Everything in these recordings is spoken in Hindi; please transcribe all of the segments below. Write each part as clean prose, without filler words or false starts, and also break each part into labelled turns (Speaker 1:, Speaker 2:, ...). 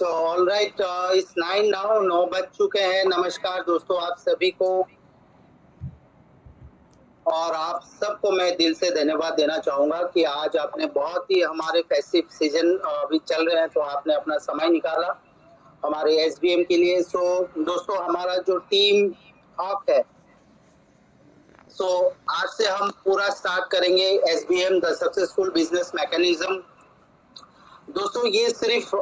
Speaker 1: So all right, it's 9 now, 9 बज चुके हैं। नमस्कार दोस्तों आप सभी को, और आप सबको मैं दिल से धन्यवाद देना चाहूँगा कि आज आपने बहुत ही हमारे फेस्टिव सीज़न अभी चल रहे हैं, तो आपने अपना समय निकाला हमारे एसबीएम के लिए। सो दोस्तों हमारा जो टीम टॉक है, सो आज से हम पूरा स्टार्ट करेंगे SBM the successful business mechanism. दोस्तों ये सिर्फ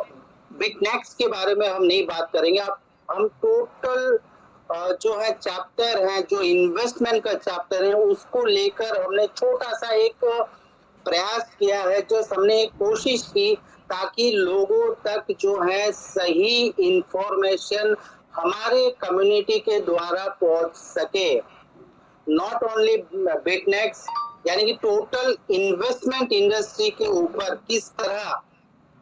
Speaker 1: बिटनेक्स के बारे में हम नहीं बात करेंगे, हम टोटल जो है चैप्टर है, जो इन्वेस्टमेंट का चैप्टर है, उसको लेकर हमने छोटा सा एक प्रयास किया है, जो हमने एक कोशिश की ताकि लोगों तक जो है सही इंफॉर्मेशन हमारे कम्युनिटी के द्वारा पहुंच सके। नॉट ओनली बिटनेक्स, यानी कि टोटल इन्वेस्टमेंट इंडस्ट्री के ऊपर किस तरह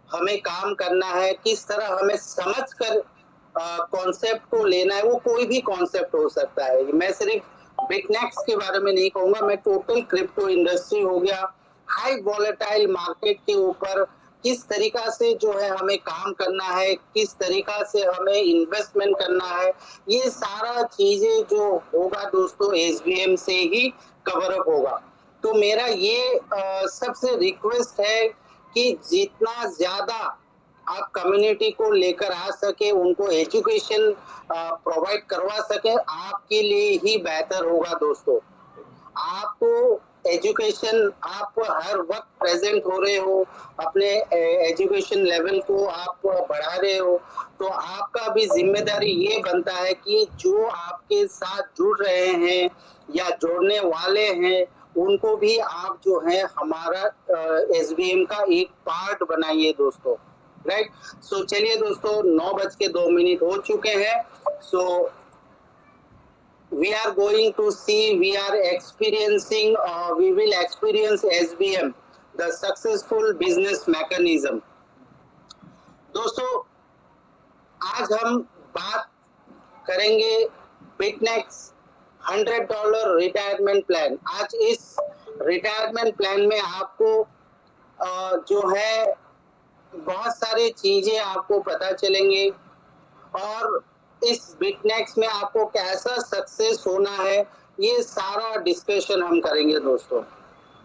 Speaker 1: हमें काम करना है, किस तरह हमें समझकर कॉन्सेप्ट को लेना है। वो कोई भी कॉन्सेप्ट हो सकता है, मैं सिर्फ बिटनेक्स के बारे में नहीं कहूंगा, मैं टोटल क्रिप्टो इंडस्ट्री हो गया, हाई वॉलेटाइल मार्केट के ऊपर किस तरीका से जो है हमें काम करना है, किस तरीका से हमें इन्वेस्टमेंट करना है, ये सारा चीजें जो होगा दोस्तों एसबीएम से ही कवर अप होगा। तो मेरा ये सबसे रिक्वेस्ट है कि जितना ज्यादा आप कम्युनिटी को लेकर आ सके, उनको एजुकेशन प्रोवाइड करवा सके, आपके लिए ही बेहतर होगा दोस्तों। आपको एजुकेशन, आप हर वक्त प्रेजेंट हो रहे हो, अपने एजुकेशन लेवल को आप बढ़ा रहे हो, तो आपका भी जिम्मेदारी ये बनता है कि जो आपके साथ जुड़ रहे हैं या जोड़ने वाले हैं, उनको भी आप जो है हमारा एसबीएम का एक पार्ट बनाइए दोस्तों। राइट, सो चलिए दोस्तों 9:02 हो चुके हैं। सो we are going to see, we are experiencing, we will experience SBM, the successful business mechanism. दोस्तों आज हम बात करेंगे बिटनेक्स $100 रिटायरमेंट प्लान। आज इस रिटायरमेंट प्लान में आपको जो है बहुत सारी चीजें आपको पता चलेंगे, और इस बिटनेक्स में आपको कैसा सक्सेस होना है, ये सारा डिस्कशन हम करेंगे दोस्तों।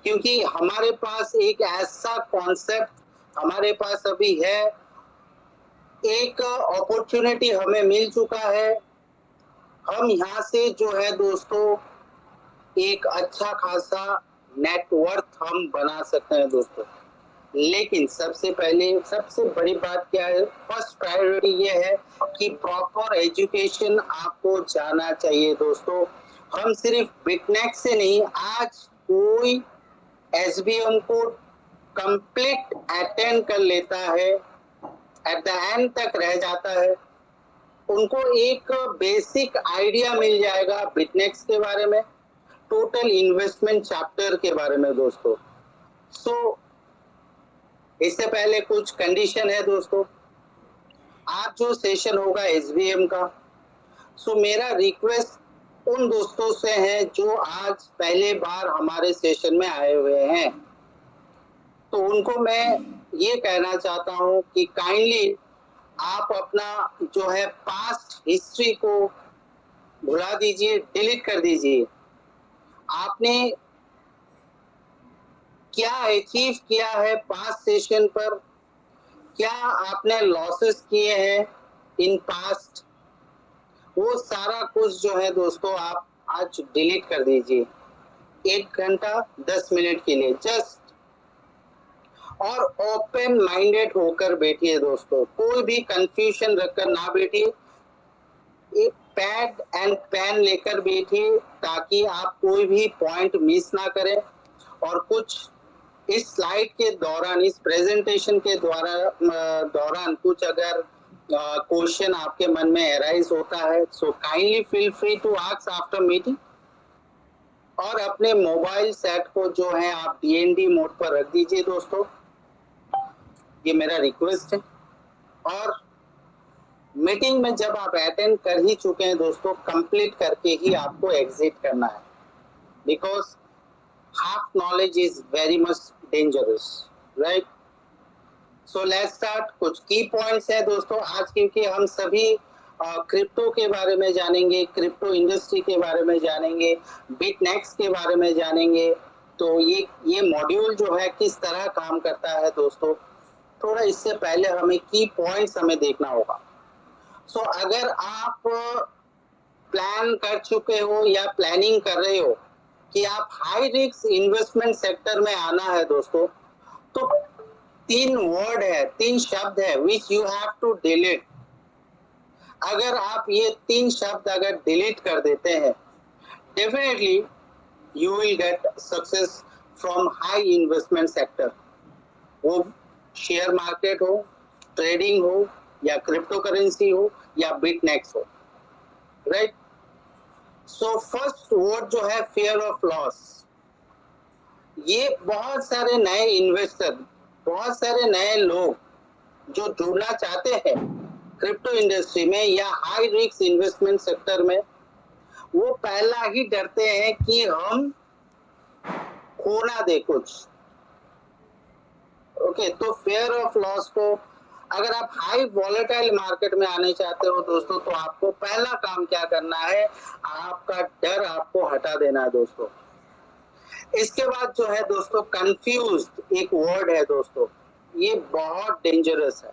Speaker 1: क्योंकि हमारे पास एक ऐसा कॉन्सेप्ट हमारे पास अभी है, एक अपॉर्चुनिटी हमें मिल चुका है, हम यहाँ से जो है दोस्तों एक अच्छा खासा नेटवर्थ हम बना सकते हैं दोस्तों। लेकिन सबसे पहले सबसे बड़ी बात क्या है, फर्स्ट प्रायोरिटी ये है कि प्रॉपर एजुकेशन आपको जाना चाहिए दोस्तों। हम सिर्फ बिटनेक्स से नहीं, आज कोई एसबीएम को कंप्लीट अटेंड कर लेता है, एट द एंड तक रह जाता है, उनको एक बेसिक आइडिया मिल जाएगा बिटनेक्स के बारे में, टोटल इन्वेस्टमेंट चैप्टर के बारे में दोस्तों। सो इससे पहले कुछ कंडीशन है दोस्तों। आज जो सेशन होगा एसबीएम का, सो मेरा रिक्वेस्ट उन दोस्तों से है जो आज पहले बार हमारे सेशन में आए हुए हैं, तो उनको मैं ये कहना चाहता हूं कि काइंडली आप अपना जो है पास्ट हिस्ट्री को भुला दीजिए, डिलीट कर दीजिए। आपने क्या अचीव किया है पास्ट सेशन पर, क्या आपने लॉसेस किए हैं इन पास्ट, वो सारा कुछ जो है दोस्तों आप आज डिलीट कर दीजिए 1 घंटा 10 मिनट के लिए जस्ट, और ओपन माइंडेड होकर बैठिए दोस्तों। कोई भी कंफ्यूजन रखकर ना बैठिए, एक पैड एंड पेन लेकर बैठिए ताकि आप कोई भी पॉइंट मिस ना करें। और कुछ इस स्लाइड के दौरान, इस प्रेजेंटेशन के दौरान कुछ अगर क्वेश्चन आपके मन में अराइज होता है, so kindly feel free to ask after meeting, और अपने मोबाइल सेट को जो है आप डीएनडी मोड पर रख दीजिए दोस्तों, ये मेरा रिक्वेस्ट है। और मीटिंग में जब आप अटेंड कर ही चुके हैं दोस्तों, कंप्लीट करके ही आपको एग्जिट करना है, because half knowledge is very much dangerous, right? So let's start. कुछ की पॉइंट्स है दोस्तों आज, क्योंकि हम सभी क्रिप्टो के बारे में जानेंगे, क्रिप्टो इंडस्ट्री के बारे में जानेंगे, बिटनेक्स के बारे में जानेंगे। तो ये मॉड्यूल जो है किस तरह काम करता है दोस्तों, थोड़ा इससे पहले हमें की पॉइंट्स हमें देखना होगा। सो अगर आप प्लान कर चुके हो या प्लानिंग कर रहे हो कि आप हाई रिस्क इन्वेस्टमेंट सेक्टर में आना है दोस्तों, तो 3 वर्ड है, 3 शब्द है which you have to delete. अगर आप ये 3 शब्द अगर डिलीट कर देते हैं, definitely you will get success from high investment sector. वो शेयर मार्केट हो, ट्रेडिंग हो, या क्रिप्टो करेंसी हो, या बिटनेक्स हो, राइट। सो फर्स्ट वर्ड जो है फियर ऑफ लॉस। ये बहुत सारे नए इन्वेस्टर, बहुत सारे नए लोग जो जुड़ना चाहते हैं क्रिप्टो इंडस्ट्री में या हाई रिस्क इन्वेस्टमेंट सेक्टर में, वो पहला ही डरते हैं कि हम खो ना दे कुछ। ओके, तो फियर ऑफ लॉस को, अगर आप हाई वॉलेटाइल मार्केट में आने चाहते हो दोस्तों, तो आपको पहला काम क्या करना है, आपका डर आपको हटा देना है दोस्तों। इसके बाद जो है दोस्तों कंफ्यूज्ड एक वर्ड है दोस्तों, ये बहुत डेंजरस है।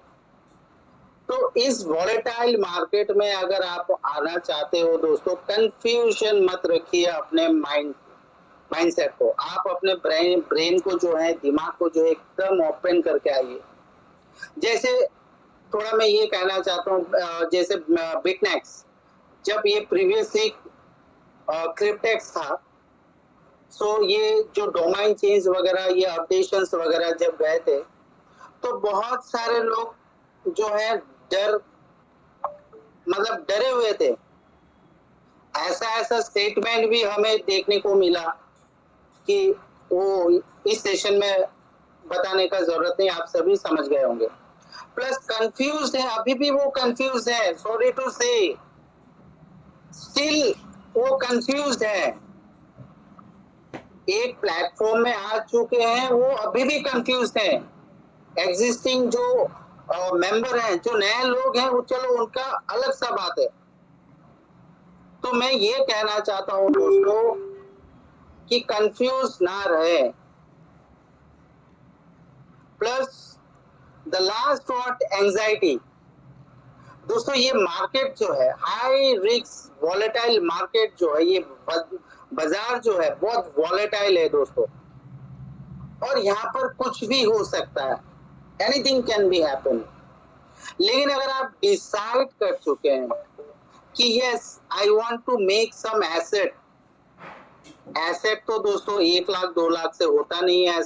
Speaker 1: तो इस वॉलेटाइल मार्केट में अगर आप आना चाहते हो दोस्तों, कंफ्यूजन मत रखिए अपने माइंडसेट को। आप अपने ब्रेन को जो है, दिमाग को जो है एकदम ओपन करके आइए। जैसे थोड़ा मैं ये कहना चाहता हूँ, जैसे बिटनेक्स जब ये प्रीवियसली क्रिप्टेक्स था, सो ये जो डोमेन चेंज वगैरह, ये अपडेशंस वगैरह जब गए थे, तो बहुत सारे लोग जो है मतलब डरे हुए थे। ऐसा स्टेटमेंट भी हमें देखने को मिला कि वो इस सेशन में बताने का जरूरत नहीं, आप सभी समझ गए होंगे। प्लस कंफ्यूज है, अभी भी वो कंफ्यूज है, सॉरी टू से, स्टिल वो कंफ्यूज है। एक प्लेटफॉर्म में आ चुके हैं, वो अभी भी कंफ्यूज है। एग्जिस्टिंग जो मेंबर हैं, जो नए लोग हैं, वो चलो उनका अलग सा बात है। तो मैं ये कहना चाहता हूं दोस्तों कि कंफ्यूज ना रहे। Plus the last word anxiety. दोस्तों ये मार्केट जो है हाई रिस्क वॉलेटाइल मार्केट जो है, ये बाजार जो है बहुत वॉलेटाइल है दोस्तों, और यहाँ पर कुछ भी हो सकता है, एनीथिंग कैन बी हैपन। लेकिन अगर आप डिसाइड कर चुके हैं कि yes I want to make some asset, asset तो दोस्तों 1 लाख 2 लाख से होता नहीं है।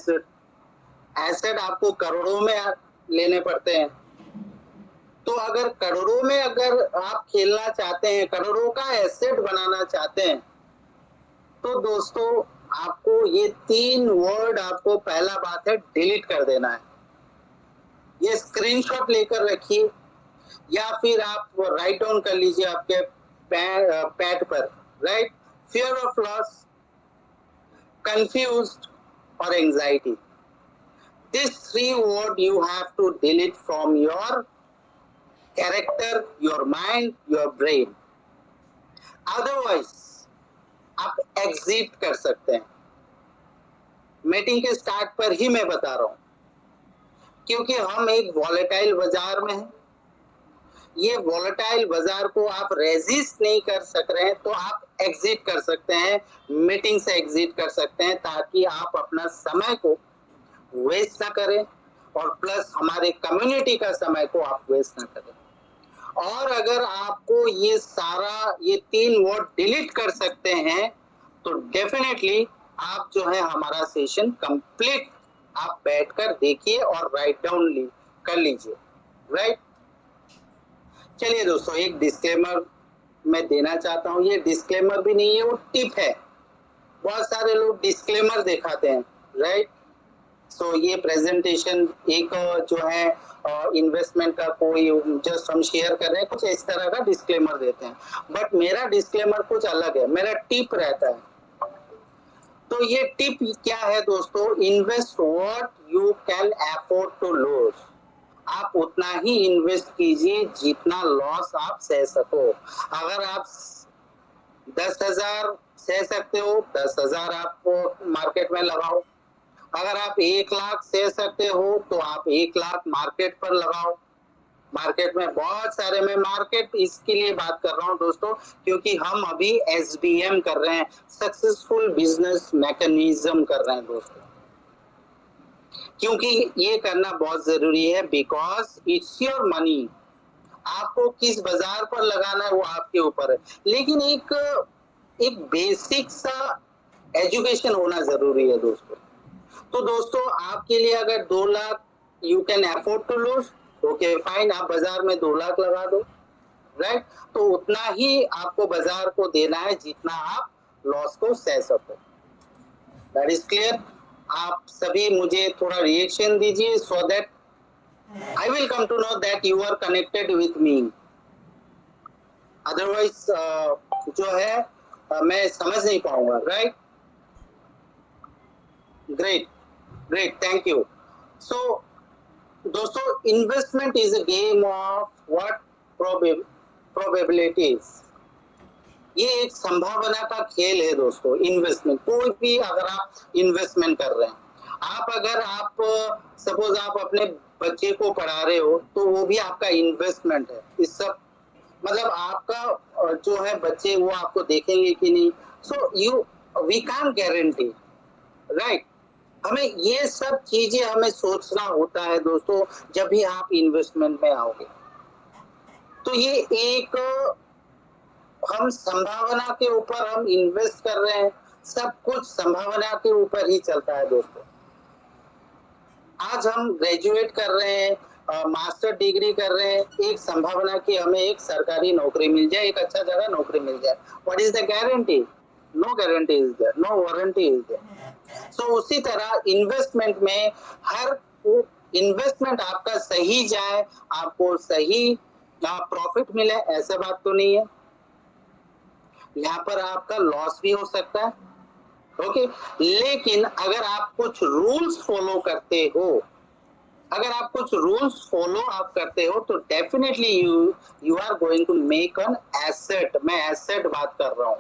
Speaker 1: एसेट आपको करोड़ों में लेने पड़ते हैं। तो अगर करोड़ों में अगर आप खेलना चाहते हैं, करोड़ों का एसेट बनाना चाहते हैं, तो दोस्तों आपको ये 3 वर्ड, आपको पहला बात है डिलीट कर देना है। ये स्क्रीनशॉट लेकर रखिए या फिर आप राइट डाउन कर लीजिए आपके पैड पर, right. Fear of loss, confused और anxiety, these 3 words you have to delete from your character, your mind, your brain. Otherwise आप एग्जिट कर सकते हैं। मीटिंग के स्टार्ट पर ही मैं बता रहा हूं, क्योंकि हम एक वॉलेटाइल बाजार में हैं। ये वॉलेटाइल बाजार को आप रेजिस्ट नहीं कर सक रहे हैं, तो आप एग्जिट कर सकते हैं, मीटिंग से एग्जिट कर सकते हैं, ताकि आप अपना समय को वेस्ट ना करें, और प्लस हमारे कम्युनिटी का समय को आप वेस्ट ना करें। और अगर आपको ये सारा, ये 3 वर्ड डिलीट कर सकते हैं, तो डेफिनेटली आप जो है हमारा सेशन कंप्लीट आप बैठकर देखिए और राइट डाउन कर लीजिए, राइट। चलिए दोस्तों, एक डिस्क्लेमर मैं देना चाहता हूँ। ये डिस्क्लेमर भी नहीं है, वो टिप है। बहुत सारे लोग डिस्क्लेमर दिखाते हैं, राइट। सो ये प्रेजेंटेशन एक जो है इन्वेस्टमेंट का कोई जस्ट हम शेयर कर रहे हैं, कुछ इस तरह का डिस्क्लेमर देते हैं, बट मेरा डिस्क्लेमर कुछ अलग है, मेरा टिप रहता है। तो ये टिप क्या है दोस्तों, invest what you can afford to lose. आप उतना ही इन्वेस्ट कीजिए जितना लॉस आप सह सको। अगर आप 10,000 सह सकते हो, 10,000 आप मार्केट में लगाओ। अगर आप 1,00,000 सह सकते हो तो आप 1,00,000 मार्केट पर लगाओ। मार्केट में बहुत सारे, मैं मार्केट इसके लिए बात कर रहा हूँ दोस्तों, क्योंकि हम अभी SBM कर रहे हैं, सक्सेसफुल बिजनेस मैकेनिज्म कर रहे हैं दोस्तों, क्योंकि ये करना बहुत जरूरी है, बिकॉज इट्स योर मनी। आपको किस बाजार पर लगाना है वो आपके ऊपर है, लेकिन एक बेसिक सा एजुकेशन होना जरूरी है दोस्तों। तो दोस्तों आपके लिए अगर 2,00,000 you can afford to lose, okay fine, आप बाजार में 2,00,000 लगा दो, राइट। तो उतना ही आपको बाजार को देना है जितना आप लॉस को सह सको। That is clear. आप सभी मुझे थोड़ा रिएक्शन दीजिए, so that I will come to know that you are connected with me. Otherwise जो है मैं समझ नहीं पाऊंगा, right. Great great, thank you. So दोस्तों, investment is a game of what probabilities. ये एक संभावना का खेल है दोस्तों। इन्वेस्टमेंट, कोई भी अगर आप इन्वेस्टमेंट कर रहे हैं, आप सपोज आप अपने बच्चे को पढ़ा रहे हो तो वो भी आपका इन्वेस्टमेंट है। इस सब मतलब आपका जो है बच्चे वो आपको देखेंगे कि नहीं, so we can't guarantee, right. हमें ये सब चीजें हमें सोचना होता है दोस्तों जब भी आप इन्वेस्टमेंट में आओगे। तो ये एक हम संभावना के ऊपर हम इन्वेस्ट कर रहे हैं, सब कुछ संभावना के ऊपर ही चलता है दोस्तों। आज हम ग्रेजुएट कर रहे हैं, मास्टर डिग्री कर रहे हैं, एक संभावना की हमें एक सरकारी नौकरी मिल जाए, एक अच्छा जगह नौकरी मिल जाए। What is the guarantee? No guarantee is there, no warranty is there. So उसी तरह इन्वेस्टमेंट में हर इन्वेस्टमेंट आपका सही जाए, आपको सही प्रॉफिट मिले, ऐसा बात तो नहीं है। यहाँ पर आपका लॉस भी हो सकता है, ओके। लेकिन अगर आप कुछ रूल्स फॉलो करते हो, अगर आप कुछ रूल्स फॉलो आप करते हो तो definitely you are going to make an asset. मैं एसेट बात कर रहा हूँ,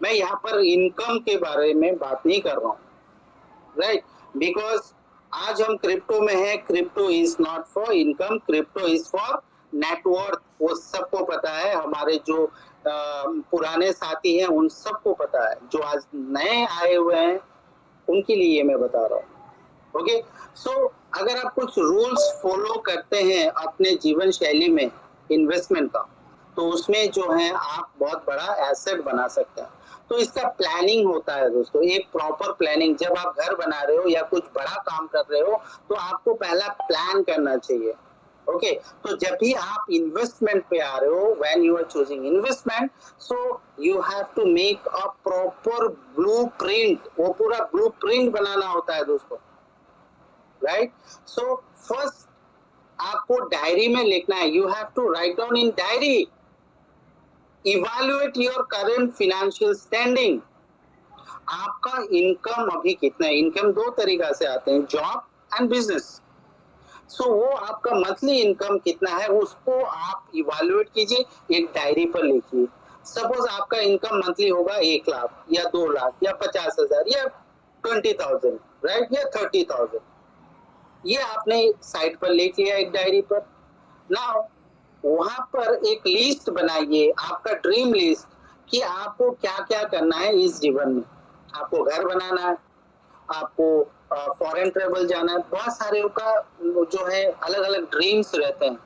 Speaker 1: मैं यहाँ पर इनकम के बारे में बात नहीं कर रहा हूँ, राइट। बिकॉज आज हम क्रिप्टो में है, crypto is not for income, crypto is for net worth. वो सबको पता है, हमारे जो पुराने साथी हैं उन सबको पता है, जो आज नए आए हुए हैं उनके लिए मैं बता रहा हूँ, ओके। सो अगर आप कुछ रूल्स फॉलो करते हैं अपने जीवन शैली में इन्वेस्टमेंट का, तो उसमें जो है आप बहुत बड़ा एसेट बना सकते हैं। तो इसका प्लानिंग होता है दोस्तों, एक प्रॉपर प्लानिंग। जब आप घर बना रहे हो या कुछ बड़ा काम कर रहे हो तो आपको पहला प्लान करना चाहिए, ओके। तो जब भी आप इन्वेस्टमेंट पे आ रहे हो, when you are choosing investment, so you have to make a proper blueprint. वो पूरा ब्लूप्रिंट बनाना होता है दोस्तों, राइट। सो फर्स्ट आपको डायरी में लिखना है, you have to write down in diary, evaluate your current financial standing. आपका इनकम अभी कितना है? इनकम दो तरीका से आते हैं, जॉब एंड बिजनेस। सो वो आपका मंथली इनकम कितना है उसको आप इवैल्यूएट कीजिए, एक डायरी पर लिखिए। सपोज आपका इनकम मंथली होगा 1,00,000 या 2,00,000 या 50,000 या 20,000, राइट, या 30,000। ये आपने साइड पर लिख लिया एक डायरी पर। नाउ वहां पर एक लिस्ट बनाइए, आपका ड्रीम लिस्ट, कि आपको क्या क्या करना है इस जीवन में। आपको घर बनाना है, आपको फॉरेन ट्रेवल जाना है, बहुत सारे का जो है अलग अलग ड्रीम्स रहते हैं।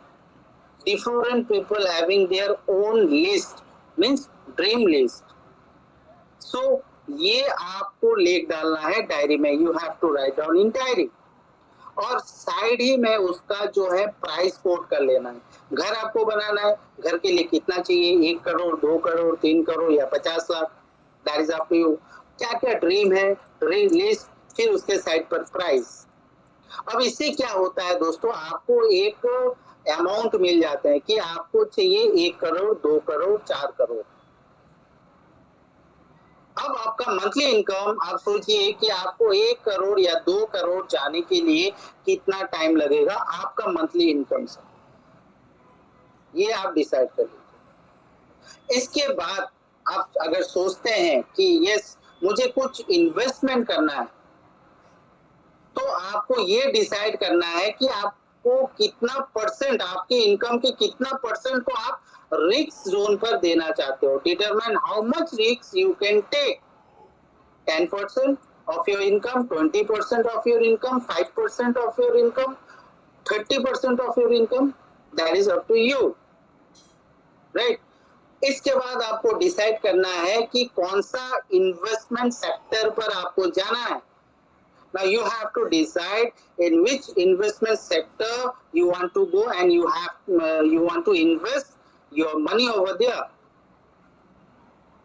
Speaker 1: Different people having their own list, means dream list. So ये आपको लिख डालना है डायरी में, you have to write down in diary. और साइड ही में उसका जो है प्राइस कोट कर लेना है। घर आपको बनाना है, घर के लिए कितना चाहिए, 1 करोड़, 2 करोड़, 3 करोड़ या 50 lakh, that is up to you. क्या क्या ड्रीम है, ड्रीम लिस्ट, फिर उसके साइड पर प्राइस। अब इससे क्या होता है दोस्तों, आपको एक अमाउंट मिल जाता है कि आपको चाहिए 1 करोड़, 2 करोड़, 4 करोड़। अब आपका मंथली इनकम आप सोचिए कि आपको 1 करोड़ या 2 करोड़ जाने के लिए कितना टाइम लगेगा आपका मंथली इनकम से, ये आप डिसाइड कर लीजिए। इसके बाद आप अगर सोचते हैं कि यस मुझे कुछ इन्वेस्टमेंट करना है, तो आपको ये डिसाइड करना है कि आपको कितना परसेंट, आपकी इनकम के कितना परसेंट को आप रिस्क जोन पर देना चाहते हो। Determine how much risk you can take. 10% of your income, 20% of your income, 5% of your income, 30% of your income, that is up to you, right? इसके बाद आपको डिसाइड करना है कि कौन सा इन्वेस्टमेंट सेक्टर पर आपको जाना है। Now you have to decide in which investment sector you want to go and you want to invest your money over there.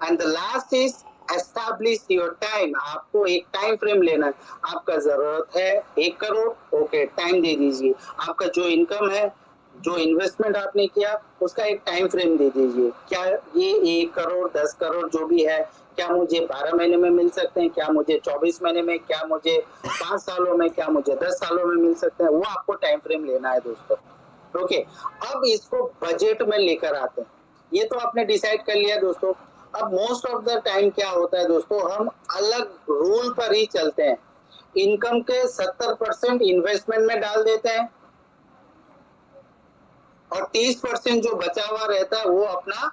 Speaker 1: And the last is establish your time. आपको एक टाइम फ्रेम लेना है। आपका जरूरत है 1 करोड़, ओके टाइम दे दीजिए। आपका जो इनकम है, जो इन्वेस्टमेंट आपने किया, उसका एक टाइम फ्रेम दे दीजिए। क्या ये 1 करोड़ 10 करोड़ जो भी है, क्या मुझे 12 महीने में मिल सकते हैं, क्या मुझे 24 महीने में, क्या मुझे 5 सालों में, क्या मुझे 10 सालों में मिल सकते हैं, वो आपको टाइम फ्रेम लेना है दोस्तों। ओके, अब इसको बजट में लेकर आते हैं। ये तो आपने डिसाइड कर लिया दोस्तों। अब मोस्ट ऑफ द टाइम क्या होता है दोस्तों, हम अलग रूल पर ही चलते हैं। इनकम के 70% इन्वेस्टमेंट में डाल देते हैं और 30% जो बचा हुआ रहता है वो अपना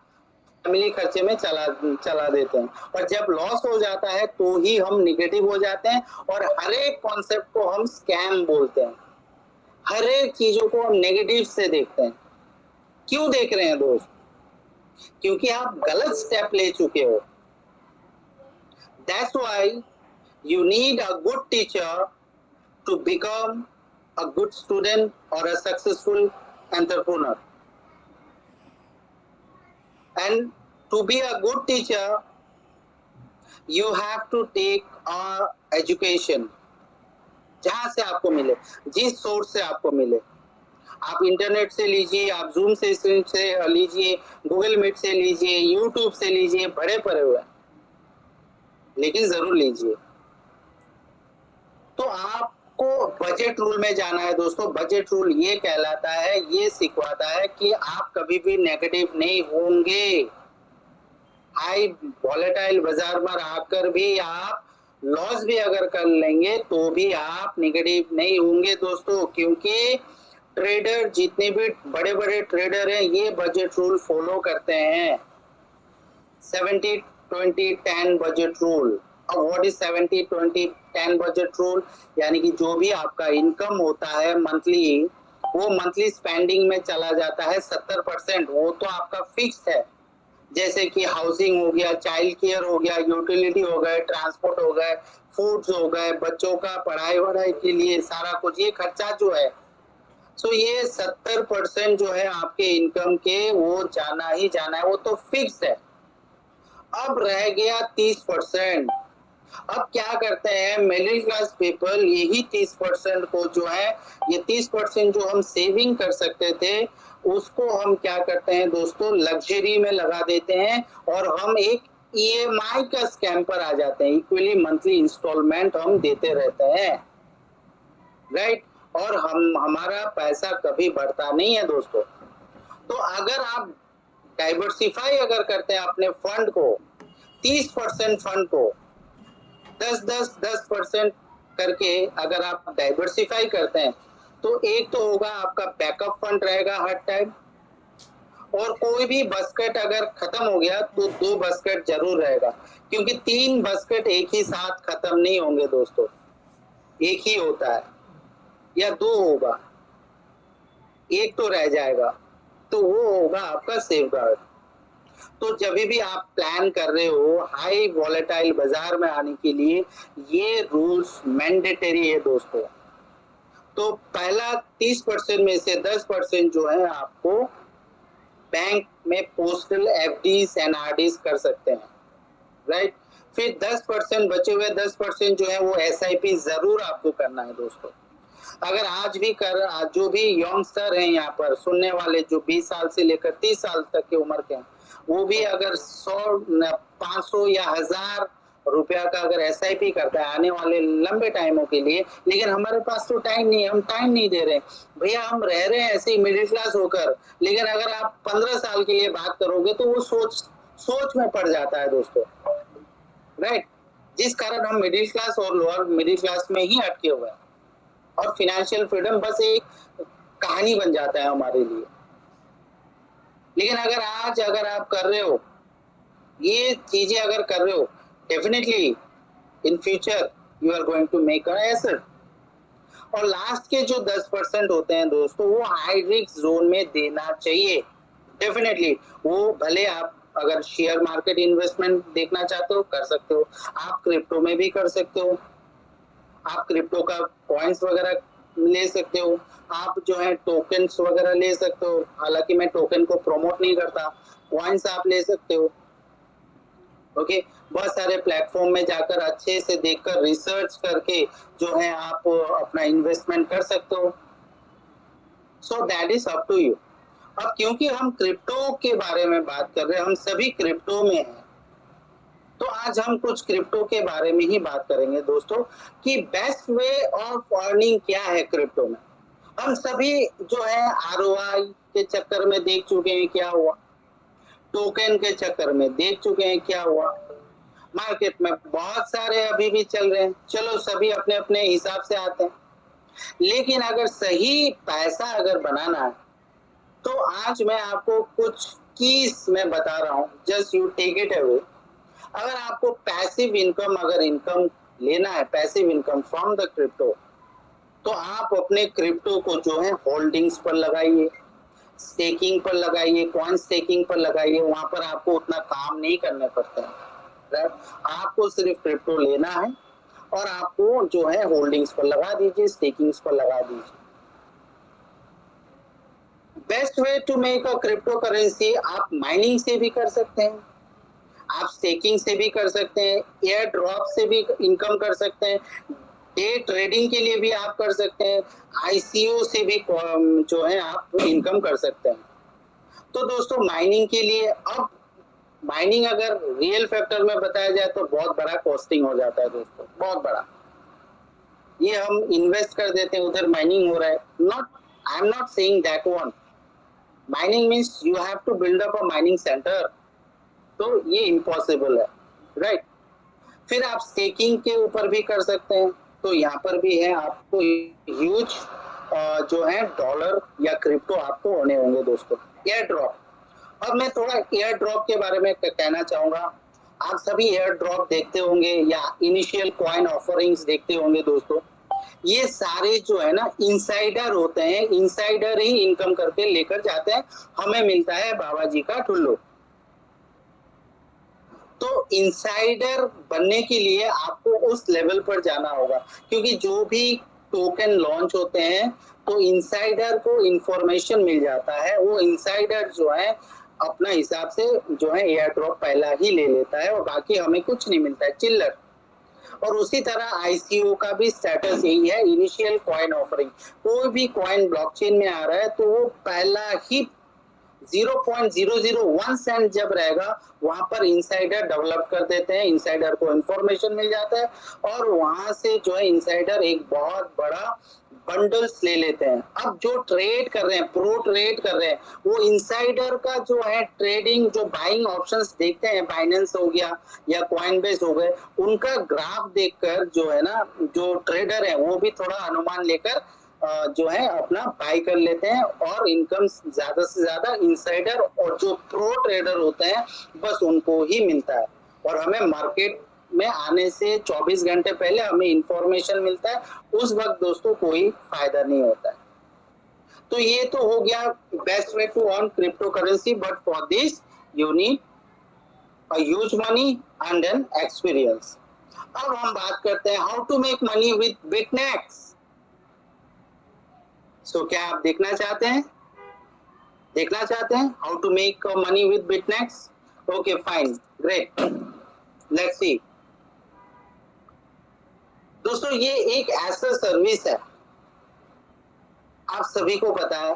Speaker 1: फैमिली खर्चे में चला देते हैं। और जब लॉस हो जाता है तो ही हम निगेटिव हो जाते हैं और हर एक कॉन्सेप्ट को हम स्कैम बोलते हैं। हर एक चीजों को हम नेगेटिव से देखते हैं। क्यों देख रहे हैं दोस्त? क्योंकि आप गलत स्टेप ले चुके हो। That's why you need a good teacher to become a good student or a successful entrepreneur. And to be a good teacher, you have to take a education जहां से आपको मिले, जिस सोर्स से आपको मिले। आप इंटरनेट से लीजिए, आप जूम से लीजिए, गूगल मीट से लीजिए, यूट्यूब से लीजिए, बड़े पड़े हुए, लेकिन जरूर लीजिए। तो आपको बजट रूल में जाना है दोस्तों। बजट रूल ये कहलाता है, ये सिखवाता है कि आप कभी भी नेगेटिव नहीं होंगे। हाई वॉलेटाइल बाजार में आकर भी आप लॉस भी अगर कर लेंगे तो भी आप नेगेटिव नहीं होंगे दोस्तों, क्योंकि ट्रेडर, जितने भी बड़े बड़े ट्रेडर हैं, ये बजट रूल फॉलो करते हैं। 70-20-10 बजट रूल। अब व्हाट इज 70-20-10 बजट रूल? यानी कि जो भी आपका इनकम होता है मंथली, वो मंथली स्पेंडिंग में चला जाता है 70%। वो तो आपका फिक्स है, जैसे कि हाउसिंग हो गया, चाइल्ड केयर हो गया, यूटिलिटी हो गए, ट्रांसपोर्ट हो गए, फूड्स हो गए, बच्चों का पढ़ाई वढ़ाई के लिए सारा कुछ, ये खर्चा जो है, सो ये 70% जो है आपके इनकम के, वो जाना ही जाना है, वो तो फिक्स है। अब रह गया 30%। अब क्या करते हैं मिडिल क्लास पीपल, यही 30% को जो है, ये 30% जो हम सेविंग कर सकते थे, उसको हम क्या करते हैं दोस्तों, लग्जरी में लगा देते हैं और हम एक EMI का स्कैम पर आ जाते हैं। इक्वली मंथली इंस्टॉलमेंट हम देते रहते हैं, राइट? और हमारा पैसा कभी बढ़ता नहीं है दोस्तों। तो अगर आप डाइवर्सिफाई अगर करते हैं अपने फंड को, 30% फंड को 10% करके अगर आप डाइवर्सिफाई करते हैं, तो एक तो होगा आपका बैकअप फंड रहेगा हर टाइम, और कोई भी बास्केट अगर खत्म हो गया तो 2 बास्केट जरूर रहेगा, क्योंकि 3 बास्केट एक ही साथ खत्म नहीं होंगे दोस्तों, एक ही होता है या 2 होगा, एक तो रह जाएगा, तो वो होगा आपका सेफ गार्ड। तो जब भी आप प्लान कर रहे हो हाई वॉलेटाइल बाजार में आने के लिए, ये रूल्स मैंडेटरी है दोस्तों। तो पहला 30% में से 10% जो है आपको बैंक में पोस्टल FDs एंड RDs कर सकते हैं, राइट? फिर 10% बचे हुए 10% जो है वो SIP जरूर आपको करना है दोस्तों। अगर आज जो भी यंगस्टर हैं यहाँ पर सुनने वाले, जो 20 साल से लेकर 30 साल तक की उम्र के हैं, वो भी अगर 100, 500 या 1000 रुपया का अगर एसआईपी करता है आने वाले लंबे टाइमों के लिए, लेकिन हमारे पास तो टाइम नहीं है, हम टाइम नहीं दे रहे। भैया हम रह रहे हैं ऐसे ही मिडिल क्लास होकर, लेकिन अगर आप 15 साल के लिए बात करोगे तो वो सोच में पड़ जाता है दोस्तों, राइट? जिस कारण हम मिडिल क्लास और लोअर मिडिल क्लास में ही अटके हुए हैं, और फाइनेंशियल फ्रीडम बस एक कहानी बन जाता है हमारे लिए। लेकिन अगर आप कर रहे हो, ये चीजें अगर कर रहे हो, definitely in future you are going to make a asset. और लास्ट के जो 10% होते हैं दोस्तों, वो हाई रिस्क जोन में देना चाहिए डेफिनेटली। वो भले आप अगर शेयर मार्केट इन्वेस्टमेंट देखना चाहते हो कर सकते हो, आप क्रिप्टो में भी कर सकते हो, आप क्रिप्टो का कॉइन्स वगैरह ले सकते हो, आप जो है टोकन्स वगैरह ले सकते हो। हालांकि मैं टोकन को प्रमोट नहीं करता, कॉइन्स आप ले सकते हो। ओके, बहुत सारे प्लेटफॉर्म में जाकर अच्छे से देखकर रिसर्च करके जो है आप अपना इन्वेस्टमेंट कर सकते हो। So that is up to you. अब क्योंकि हम क्रिप्टो के बारे में बात कर रहे हैं, हम सभी क्रिप्टो में हैं, तो आज हम कुछ क्रिप्टो के बारे में ही बात करेंगे दोस्तों कि बेस्ट वे ऑफ अर्निंग क्या है क्रिप्टो में। हम सभी जो है आरओआई के चक्कर में देख चुके हैं क्या हुआ, टोकन के चक्कर में देख चुके हैं क्या हुआ, मार्केट में बहुत सारे अभी भी चल रहे हैं, चलो सभी अपने अपने हिसाब से आते हैं। लेकिन अगर सही पैसा अगर बनाना है तो आज मैं आपको कुछ कीज मैं बता रहा हूँ, just you take it away. अगर आपको पैसिव इनकम लेना है, passive income from the crypto, तो आप अपने क्रिप्टो को जो है होल्डिंग्स पर लगाइए, स्टेकिंग पर लगाइए, कॉइन स्टेकिंग पर लगाइए। वहां पर आपको उतना काम नहीं करने पड़ते हैं, राइट? आपको सिर्फ क्रिप्टो लेना है और आपको जो है होल्डिंग्स पर लगा दीजिए, स्टेकिंग्स पर लगा दीजिए। Best way to make a crypto currency, आप माइनिंग से भी कर सकते हैं, आप स्टेकिंग से भी कर सकते हैं, एयर ड्रॉप से भी इनकम कर सकते हैं, डे ट्रेडिंग के लिए भी आप कर सकते हैं, आईसीओ से भी जो है आप इनकम कर सकते हैं। तो दोस्तों माइनिंग के लिए, अब माइनिंग अगर रियल फैक्टर में बताया जाए तो बहुत बड़ा कॉस्टिंग हो जाता है दोस्तों, बहुत बड़ा। ये हम इन्वेस्ट कर देते हैं, उधर माइनिंग हो रहा है, not, I am not saying that one. Mining means you have to build up a mining centre, तो ये इम्पॉसिबल है, राइट? फिर आप स्टेकिंग के ऊपर भी कर सकते हैं, तो यहाँ पर भी है, आपको ह्यूज जो है डॉलर या क्रिप्टो आपको होने होंगे दोस्तों। एयर ड्रॉप, अब मैं थोड़ा एयर ड्रॉप के बारे में कहना चाहूंगा। आप सभी एयर ड्रॉप देखते होंगे या इनिशियल कॉइन ऑफरिंग्स देखते होंगे दोस्तों। ये सारे जो है ना इनसाइडर होते हैं, इनसाइडर ही इनकम करके लेकर जाते हैं, हमें मिलता है बाबा जी का ठुल्लू। तो इनसाइडर बनने के लिए आपको उस लेवल पर जाना होगा, क्योंकि जो भी टोकन लॉन्च होते हैं तो इनसाइडर को इंफॉर्मेशन मिल जाता है, वो इनसाइडर जो है अपना हिसाब से जो है एयर ड्रॉप पहला ही ले लेता है और बाकी हमें कुछ नहीं मिलता है, चिल्लर। और उसी तरह आईसीओ का भी स्टेटस यही है, इनिशियल कॉइन ऑफरिंग। कोई भी कॉइन ब्लॉकचेन में आ रहा है तो वो पहला ही 0.001 सेंट जब रहेगा वहां पर इनसाइडर डेवलप कर देते हैं, इनसाइडर को इंफॉर्मेशन मिल जाता है और वहां से जो है इनसाइडर एक बहुत बड़ा बंडल्स ले लेते हैं। अब जो ट्रेड कर रहे हैं, प्रो ट्रेड कर रहे हैं, वो इनसाइडर का जो है ट्रेडिंग, जो बाइंग ऑप्शंस देखते हैं, बाइनेंस हो गया या कॉइन बेस हो गए, उनका ग्राफ देखकर जो है ना, जो ट्रेडर है वो भी थोड़ा अनुमान लेकर जो है अपना बाई कर लेते हैं और इनकम ज्यादा से ज्यादा इनसाइडर और जो प्रो ट्रेडर होते हैं बस उनको ही मिलता है। और हमें मार्केट में आने से 24 घंटे पहले हमें इंफॉर्मेशन मिलता है, उस वक्त दोस्तों कोई फायदा नहीं होता है। तो ये तो हो गया best way to earn cryptocurrency, but for this you need a huge money and an experience. अब हम बात करते हैं how to make money with Bitnex. सो क्या आप देखना चाहते हैं how to make money with Bitnex? Okay fine, great, let's see. दोस्तों ये एक ऐसा सर्विस है, आप सभी को पता है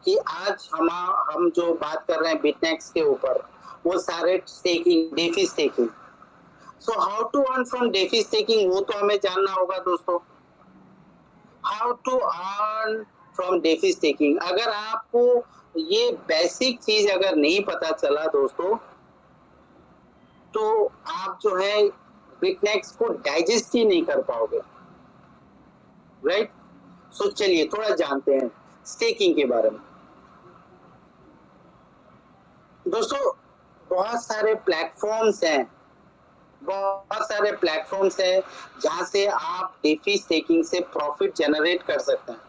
Speaker 1: कि आज हम जो बात कर रहे हैं बिटनेक्स के ऊपर, वो सारे staking, DeFi staking. So how to earn from DeFi staking, वो तो हमें जानना होगा दोस्तों। How to earn from DeFi staking, अगर आपको ये बेसिक चीज अगर नहीं पता चला दोस्तों, तो आप जो है बिटनेक्स को डाइजेस्ट ही नहीं कर पाओगे, राइट। सो चलिए थोड़ा जानते हैं स्टेकिंग के बारे में। दोस्तों बहुत सारे प्लेटफॉर्म्स हैं, जहां से आप डेफी स्टेकिंग से प्रॉफिट जनरेट कर सकते हैं।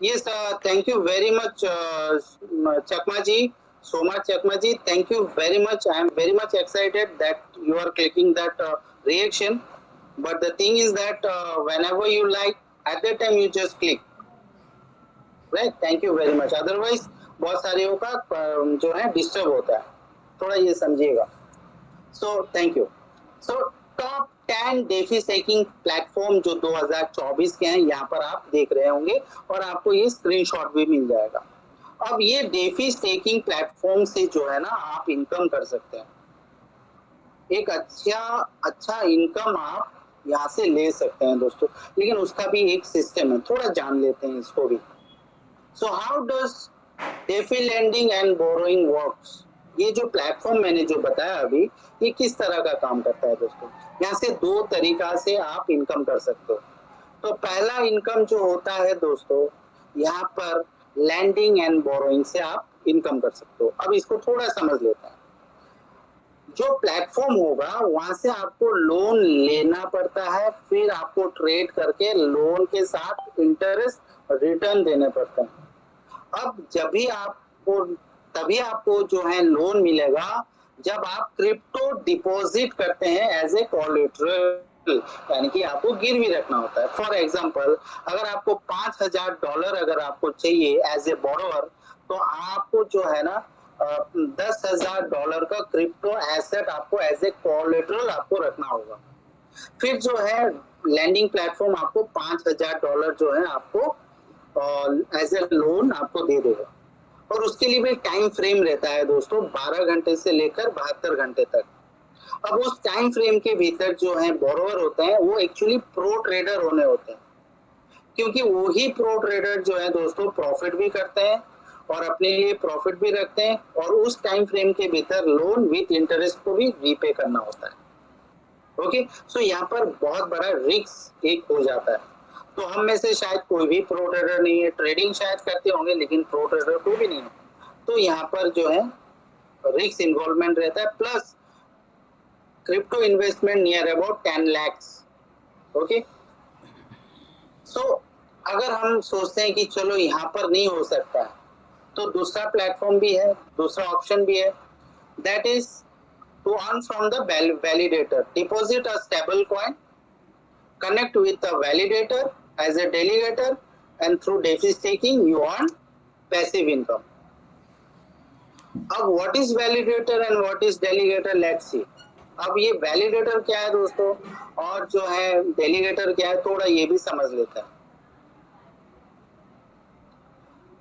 Speaker 1: Yes, thank you very much, Chakma ji, Soma Chakma ji. Thank you very much. I am very much excited that you are clicking that reaction. But the thing is that whenever you like, at that time you just click. Right? Thank you very much. Otherwise, बहुत सारियों का जो है डिस्टर्ब होता है, थोड़ा ये समझिएगा। So thank you. So top 10 DeFi staking platform जो 2024 के हैं, यहाँ पर आप देख रहे होंगे और आपको ये स्क्रीनशॉट भी मिल जाएगा। अब ये डेफी स्टेकिंग प्लेटफॉर्म से जो है ना आप इनकम कर सकते हैं, एक अच्छा इनकम आप यहाँ से ले सकते हैं दोस्तों, लेकिन उसका भी एक सिस्टम है, थोड़ा जान लेते हैं इसको भी। So how does DeFi lending and borrowing works, ये जो प्लेटफॉर्म मैंने जो बताया अभी, ये किस तरह का काम करता है दोस्तों। यहाँ से दो तरीका से आप इनकम कर सकते हो। तो पहला इनकम जो होता है दोस्तों, यहाँ पर लैंडिंग एंड बोरोइंग से आप इनकम कर सकते हो। अब इसको थोड़ा समझ लेते हैं। जो प्लेटफॉर्म होगा वहां से आपको लोन लेना पड़ता है, फिर आपको ट्रेड करके लोन के साथ इंटरेस्ट रिटर्न देने पड़ते हैं। अब तभी आपको जो है लोन मिलेगा जब आप क्रिप्टो डिपॉजिट करते हैं एज ए कोलेटरल, यानी कि आपको गिरवी रखना होता है। फॉर एग्जांपल, अगर आपको $5,000 अगर आपको चाहिए एज ए बोरोवर, तो आपको जो है ना $10,000 का क्रिप्टो एसेट आपको एज ए कोलेटरल आपको रखना होगा। फिर जो है लैंडिंग प्लेटफॉर्म आपको $5,000 जो है आपको एज ए लोन आपको दे देगा, और उसके लिए भी टाइम फ्रेम रहता है दोस्तों, 12 घंटे से लेकर 72 घंटे तक। अब उस टाइम फ्रेम के भीतर जो है बोरोवर होते हैं वो एक्चुअली प्रो ट्रेडर होने होते हैं, क्योंकि वही प्रो ट्रेडर जो है दोस्तों प्रॉफिट भी करते हैं और अपने लिए प्रॉफिट भी रखते हैं, और उस टाइम फ्रेम के भीतर लोन विथ इंटरेस्ट को भी रीपे करना होता है। ओके, सो यहाँ पर बहुत बड़ा रिस्क एक हो जाता है। तो हम में से शायद कोई भी प्रो ट्रेडर नहीं है, ट्रेडिंग शायद करते होंगे लेकिन प्रो ट्रेडर कोई भी नहीं है। तो यहाँ पर जो है रिस्क इन्वॉल्वमेंट रहता है, plus crypto investment near about 10 lakhs। Okay, so अगर हम सोचते हैं कि चलो यहाँ पर नहीं हो सकता, तो दूसरा प्लेटफॉर्म भी है, दूसरा ऑप्शन भी है, that is to earn from the validator. Deposit a stable coin, connect with the validator as a delegator, and through DeFi staking you earn passive income. अब what is validator and what is delegator, let's see। अब ये validator क्या है दोस्तों और जो है delegator क्या है, थोड़ा ये भी समझ लेते हैं।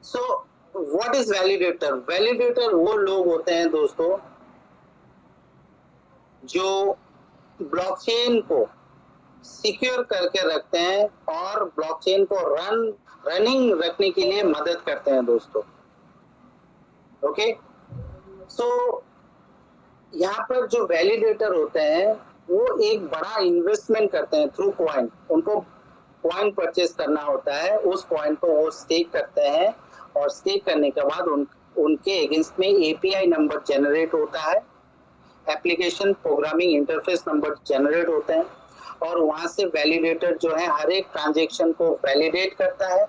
Speaker 1: So what is validator? Validator वो लोग होते हैं दोस्तों जो ब्लॉकचेन को सिक्योर करके रखते हैं और ब्लॉकचेन को रनिंग रखने के लिए मदद करते हैं दोस्तों। ओके, सो यहाँ पर जो वैलिडेटर होते हैं वो एक बड़ा इन्वेस्टमेंट करते हैं थ्रू कॉइन। उनको कॉइन परचेज करना होता है, उस कॉइन को वो स्टेक करते हैं, और स्टेक करने के बाद उनके अगेंस्ट में एपीआई नंबर जनरेट होता है, application programming interface number generate होते हैं, और वहां से वैलिडेटर जो है हर एक ट्रांजैक्शन को वैलिडेट करता है,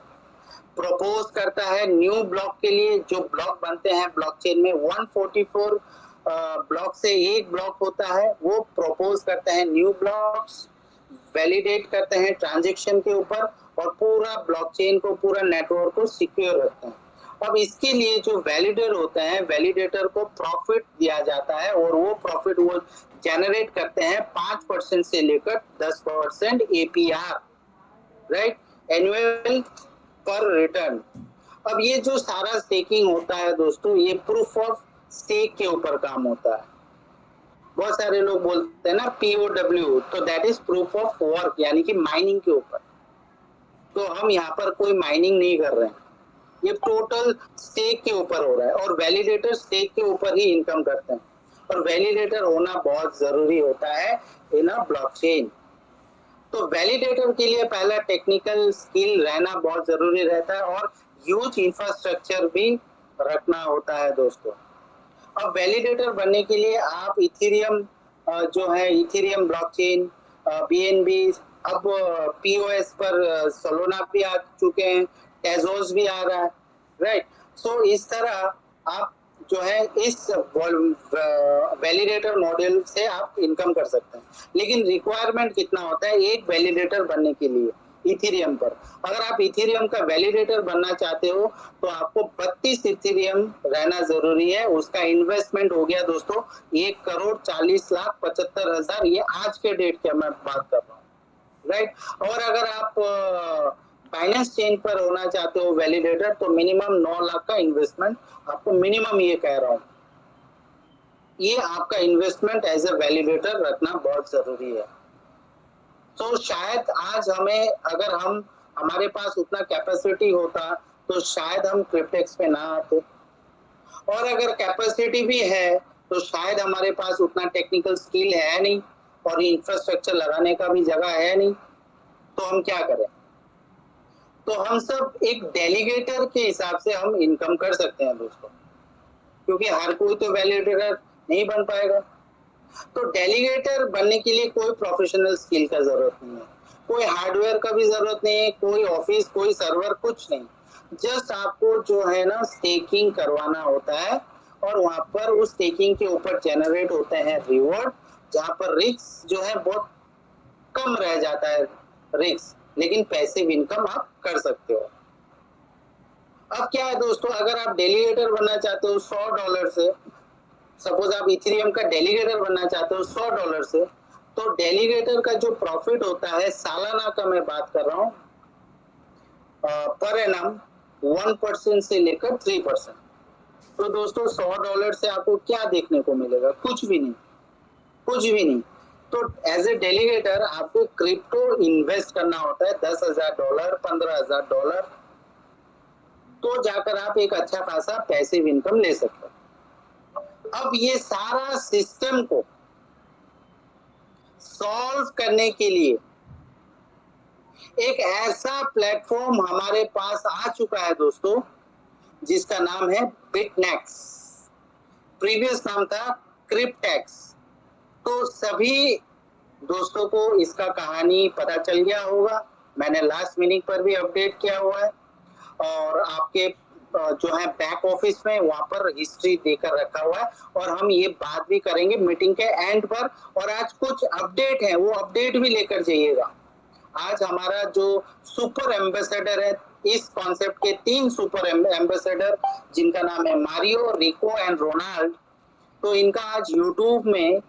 Speaker 1: प्रपोज करता है न्यू ब्लॉक के लिए। जो ब्लॉक बनते हैं ब्लॉकचेन में 144 ब्लॉक से एक ब्लॉक होता है, वो प्रपोज करते हैं न्यू ब्लॉक्स, वैलिडेट करते हैं ट्रांजैक्शन के ऊपर, और पूरा ब्लॉकचेन को, पूरा नेटवर्क को सिक्योर रखते हैं। अब इसके लिए जो वैलिडेटर होते हैं, वैलिडेटर को प्रॉफिट दिया जाता है, और वो प्रॉफिट वो जनरेट करते हैं 5% से लेकर 10% एपीआर, राइट, एनुअल पर रिटर्न। अब ये जो सारा स्टेकिंग होता है दोस्तों, ये प्रूफ ऑफ स्टेक के ऊपर काम होता है। बहुत सारे लोग बोलते हैं ना POW, तो that is proof of work, यानी कि माइनिंग के ऊपर। तो हम यहाँ पर कोई माइनिंग नहीं कर रहे हैं, ये टोटल स्टेक के ऊपर हो रहा है, और वैलिडेटर स्टेक के ऊपर ही इनकम करते हैं, और वैलिडेटर होना बहुत जरूरी होता है इन अ ब्लॉकचेन। तो वैलिडेटर के लिए पहला टेक्निकल स्किल रहना बहुत जरूरी रहता है, और ह्यूज इंफ्रास्ट्रक्चर भी रखना होता है दोस्तों। अब वैलिडेटर बनने के लिए आप इथेरियम जो है, इथेरियम ब्लॉकचेन, BNB, अब POS पर सोलोना भी आ चुके हैं, टेजोस भी आ रहा है, राइट। सो इस तरह आप जो है इस वैलिडेटर मॉडल से आप इनकम कर सकते हैं। लेकिन रिक्वायरमेंट कितना होता है एक वैलिडेटर बनने के लिए इथेरियम पर? अगर आप इथेरियम का वैलिडेटर बनना चाहते हो तो आपको 32 इथेरियम रहना जरूरी है। उसका इन्वेस्टमेंट हो गया दोस्तों 1,40,75,000, ये आज के डेट की मैं बात कर रहा हूँ, राइट। और अगर आप बाइनेंस चेन पर होना चाहते हो वैलिडेटर, तो मिनिमम 9 लाख का इन्वेस्टमेंट आपको, मिनिमम ये कह रहा हूँ, ये आपका इन्वेस्टमेंट एज ए वैलिडेटर रखना बहुत जरूरी है। तो शायद आज हमें, अगर हम हमारे पास उतना कैपेसिटी होता तो शायद हम क्रिप्टेक्स पे ना आते, और अगर कैपेसिटी भी है तो शायद हमारे पास उतना टेक्निकल स्किल है नहीं, और इंफ्रास्ट्रक्चर लगाने का भी जगह है नहीं, तो हम क्या करें? तो हम सब एक डेलीगेटर के हिसाब से हम इनकम कर सकते हैं दोस्तों, क्योंकि हर कोई तो वैलिडेटर नहीं बन पाएगा। तो डेलीगेटर बनने के लिए कोई प्रोफेशनल स्किल का जरूरत नहीं है, कोई हार्डवेयर का भी जरूरत नहीं है, कोई ऑफिस, कोई सर्वर, कुछ नहीं। जस्ट आपको जो है ना स्टेकिंग करवाना होता है, और वहां पर उस स्टेकिंग के ऊपर जनरेट होते हैं रिवॉर्ड, जहां पर रिस्क जो है बहुत कम रह जाता है रिस्क, लेकिन पैसिव इनकम आप कर सकते हो। अब क्या है दोस्तों, अगर आप डेलीगेटर बनना चाहते हो $100 से, सपोज आप इथेरियम का डेलीगेटर बनना चाहते हो $100 से, तो डेलीगेटर का जो प्रॉफिट होता है सालाना का मैं बात कर रहा हूँ, पर एनम 1% से लेकर 3%। तो दोस्तों $100 से आपको क्या देखने को मिलेगा? कुछ भी नहीं, कुछ भी नहीं। तो एज ए डेलीगेटर आपको क्रिप्टो इन्वेस्ट करना होता है $10,000, $15,000, तो जाकर आप एक अच्छा खासा पैसिव इनकम ले सकते हो। अब ये सारा सिस्टम को सॉल्व करने के लिए एक ऐसा प्लेटफॉर्म हमारे पास आ चुका है दोस्तों, जिसका नाम है बिटनेक्स। प्रीवियस नाम था क्रिप्टेक्स। तो सभी दोस्तों को इसका कहानी पता चल गया होगा, मैंने लास्ट मीटिंग पर भी अपडेट किया हुआ है, और आपके जो है बैक ऑफिस में वहां पर हिस्ट्री देकर रखा हुआ है, और हम ये बात भी करेंगे मीटिंग के एंड पर। और आज कुछ अपडेट है, वो अपडेट भी लेकर जाइएगा। आज हमारा जो सुपर एम्बेसडर है इस कॉन्सेप्ट के, 3 सुपर एम्बेसडर, जिनका नाम है मारियो, रिको एंड रोनाल्ड, तो इनका आज यूट्यूब में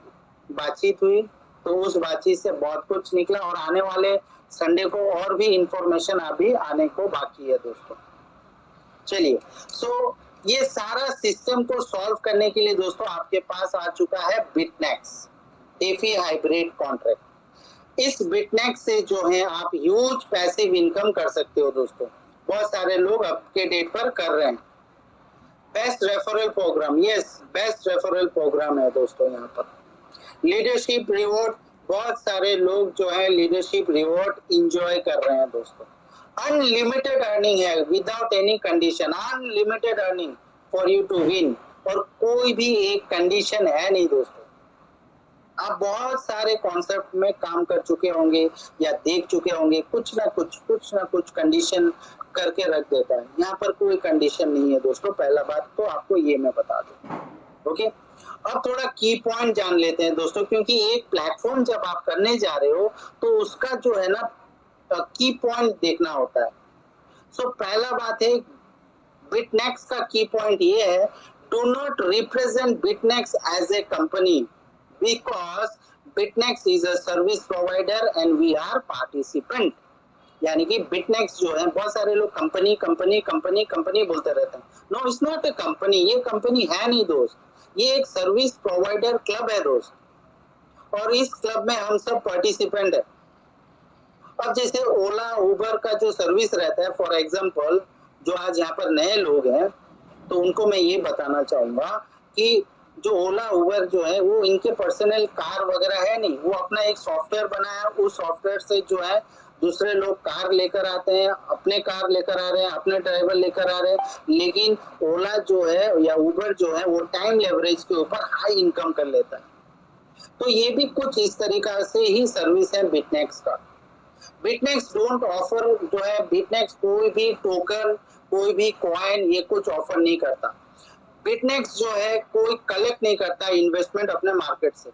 Speaker 1: बातचीत हुई, तो उस बातचीत से बहुत कुछ निकला, और आने वाले संडे को और भी इंफॉर्मेशन अभी आने को बाकी है दोस्तों। चलिए, सो ये सारा सिस्टम को सॉल्व करने के लिए दोस्तों आपके पास आ चुका है बिटनेक्स डेफी हाइब्रिड कॉन्ट्रैक्ट। इस बिटनेक्स से जो है आप ह्यूज पैसिव इनकम कर सकते हो दोस्तों, बहुत सारे लोग अब के डेट पर कर रहे हैं। Best referral programme, yes best referral programme है दोस्तों। यहाँ पर लीडरशिप रिवॉर्ड, बहुत सारे लोग जो है लीडरशिप रिवॉर्ड इंजॉय कर रहे हैं दोस्तों। अनलिमिटेड अर्निंग है without any condition, unlimited earning for you to win, और कोई भी एक कंडीशन है नहीं दोस्तों। आप बहुत सारे कॉन्सेप्ट में काम कर चुके होंगे या देख चुके होंगे, कुछ ना कुछ कंडीशन करके रख देता है। यहाँ पर कोई कंडीशन नहीं है दोस्तों, पहला बात तो आपको ये मैं बता दूं। ओके, अब थोड़ा की पॉइंट जान लेते हैं दोस्तों, क्योंकि एक प्लेटफॉर्म जब आप करने जा रहे हो तो उसका जो है ना की पॉइंट देखना होता है। सो पहला बात है, बिटनेक्स का की पॉइंट ये है, do not represent Bitnex as a company, because Bitnex is a service provider and we are participant. यानी कि बिटनेक्स जो है, बहुत सारे लोग कंपनी कंपनी कंपनी कंपनी बोलते रहते हैं, no it's not a company, ये कंपनी है नहीं दोस्त, ये एक सर्विस प्रोवाइडर क्लब है दोस्त। और इस क्लब में हम सब पार्टिसिपेंट है। अब जैसे ओला उबर का जो सर्विस रहता है, फॉर एग्जांपल जो आज यहाँ पर नए लोग हैं, तो उनको मैं ये बताना चाहूंगा कि जो ओला उबर जो है वो इनके पर्सनल कार वगैरह है नहीं, वो अपना एक सॉफ्टवेयर बनाया, उस सॉफ्टवेयर से जो है दूसरे लोग कार लेकर आते हैं, अपने कार लेकर आ रहे हैं, अपने ड्राइवर लेकर आ रहे हैं। लेकिन ओला जो है या उबर जो है वो टाइम लेवरेज के ऊपर हाई इनकम कर लेता है। तो ये भी कुछ इस तरीका से ही सर्विस है बिटनेक्स का। बिटनेक्स डोंट ऑफर जो है, बिटनेक्स कोई भी टोकन, कोई भी कॉइन ये कुछ ऑफर नहीं करता। बिटनेक्स जो है कोई कलेक्ट नहीं करता इन्वेस्टमेंट अपने मार्केट से।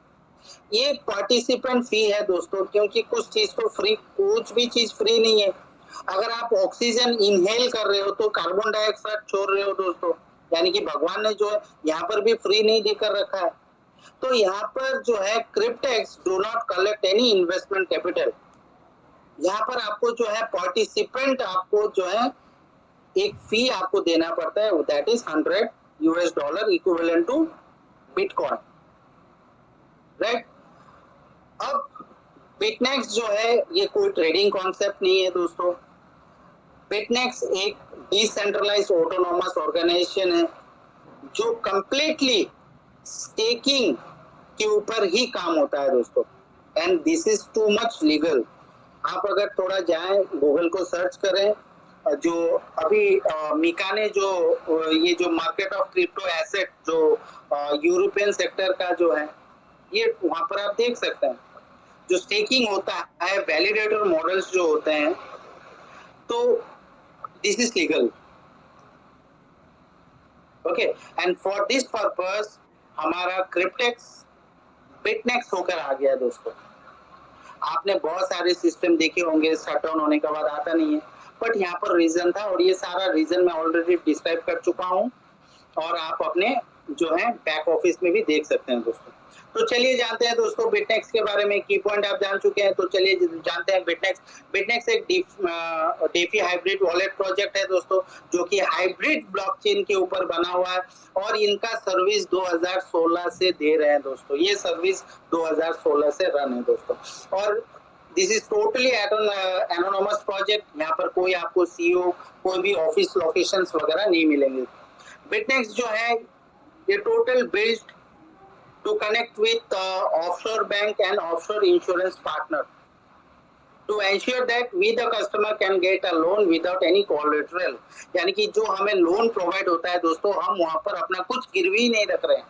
Speaker 1: ये पार्टिसिपेंट फी है दोस्तों, क्योंकि कुछ चीज तो फ्री, कुछ भी चीज फ्री नहीं है। अगर आप ऑक्सीजन इनहेल कर रहे हो तो कार्बन डाइऑक्साइड छोड़ रहे हो दोस्तों, यानी कि भगवान ने जो है यहाँ पर भी फ्री नहीं देकर रखा है। तो यहाँ पर जो है Cryptex do not collect any investment capital. यहाँ पर आपको जो है पार्टिसिपेंट आपको जो है एक फी आपको देना पड़ता है, that is $100 equivalent to bitcoin, right. अब बिटनेक्स जो है ये कोई ट्रेडिंग कॉन्सेप्ट नहीं है दोस्तों। बिटनेक्स एक डिसेंट्रलाइज्ड ऑटोनोमस ऑर्गेनाइजेशन है जो कंप्लीटली स्टेकिंग के ऊपर ही काम होता है दोस्तों, and this is too much legal. आप अगर थोड़ा जाएं गूगल को सर्च करें, जो अभी मिका ने जो ये जो मार्केट ऑफ क्रिप्टो एसेट जो यूरोपियन सेक्टर का जो है, ये वहां पर आप देख सकते हैं जो स्टेकिंग होता है, वैलिडेटर मॉडल्स जो होते हैं, तो this is legal, okay. And for this purpose हमारा क्रिप्टेक्स बिटनेक्स होकर आ गया दोस्तों। आपने बहुत सारे सिस्टम देखे होंगे, शट डाउन होने के बाद आता नहीं है, बट यहाँ पर रीजन था, और ये सारा रीजन मैं ऑलरेडी डिस्क्राइब कर चुका हूँ, और आप अपने जो है बैक ऑफिस में भी देख सकते हैं दोस्तों। तो चलिए जानते हैं दोस्तों बिटनेक्स के बारे में, की पॉइंट आप जान चुके हैं, तो चलिए जानते हैं बिटनेक्स। बिटनेक्स एक डेफी हाइब्रिड वॉलेट प्रोजेक्ट है दोस्तों, जो कि हाइब्रिड ब्लॉकचेन के ऊपर बना हुआ है, और इनका सर्विस 2016 से दे रहे हैं दोस्तों। ये सर्विस 2016 से रन है दोस्तों, और दिस इज टोटली एनोनोमस प्रोजेक्ट। यहाँ पर कोई आपको सीईओ, कोई भी ऑफिस लोकेशंस वगैरह नहीं मिलेंगे। बिटनेक्स जो है ये total build to connect with offshore bank and offshore insurance partner to ensure that we the customer can get a loan without any collateral। यानी कि जो हमें लोन प्रोवाइड होता है दोस्तों, हम वहां पर अपना कुछ गिरवी नहीं रख रहे हैं,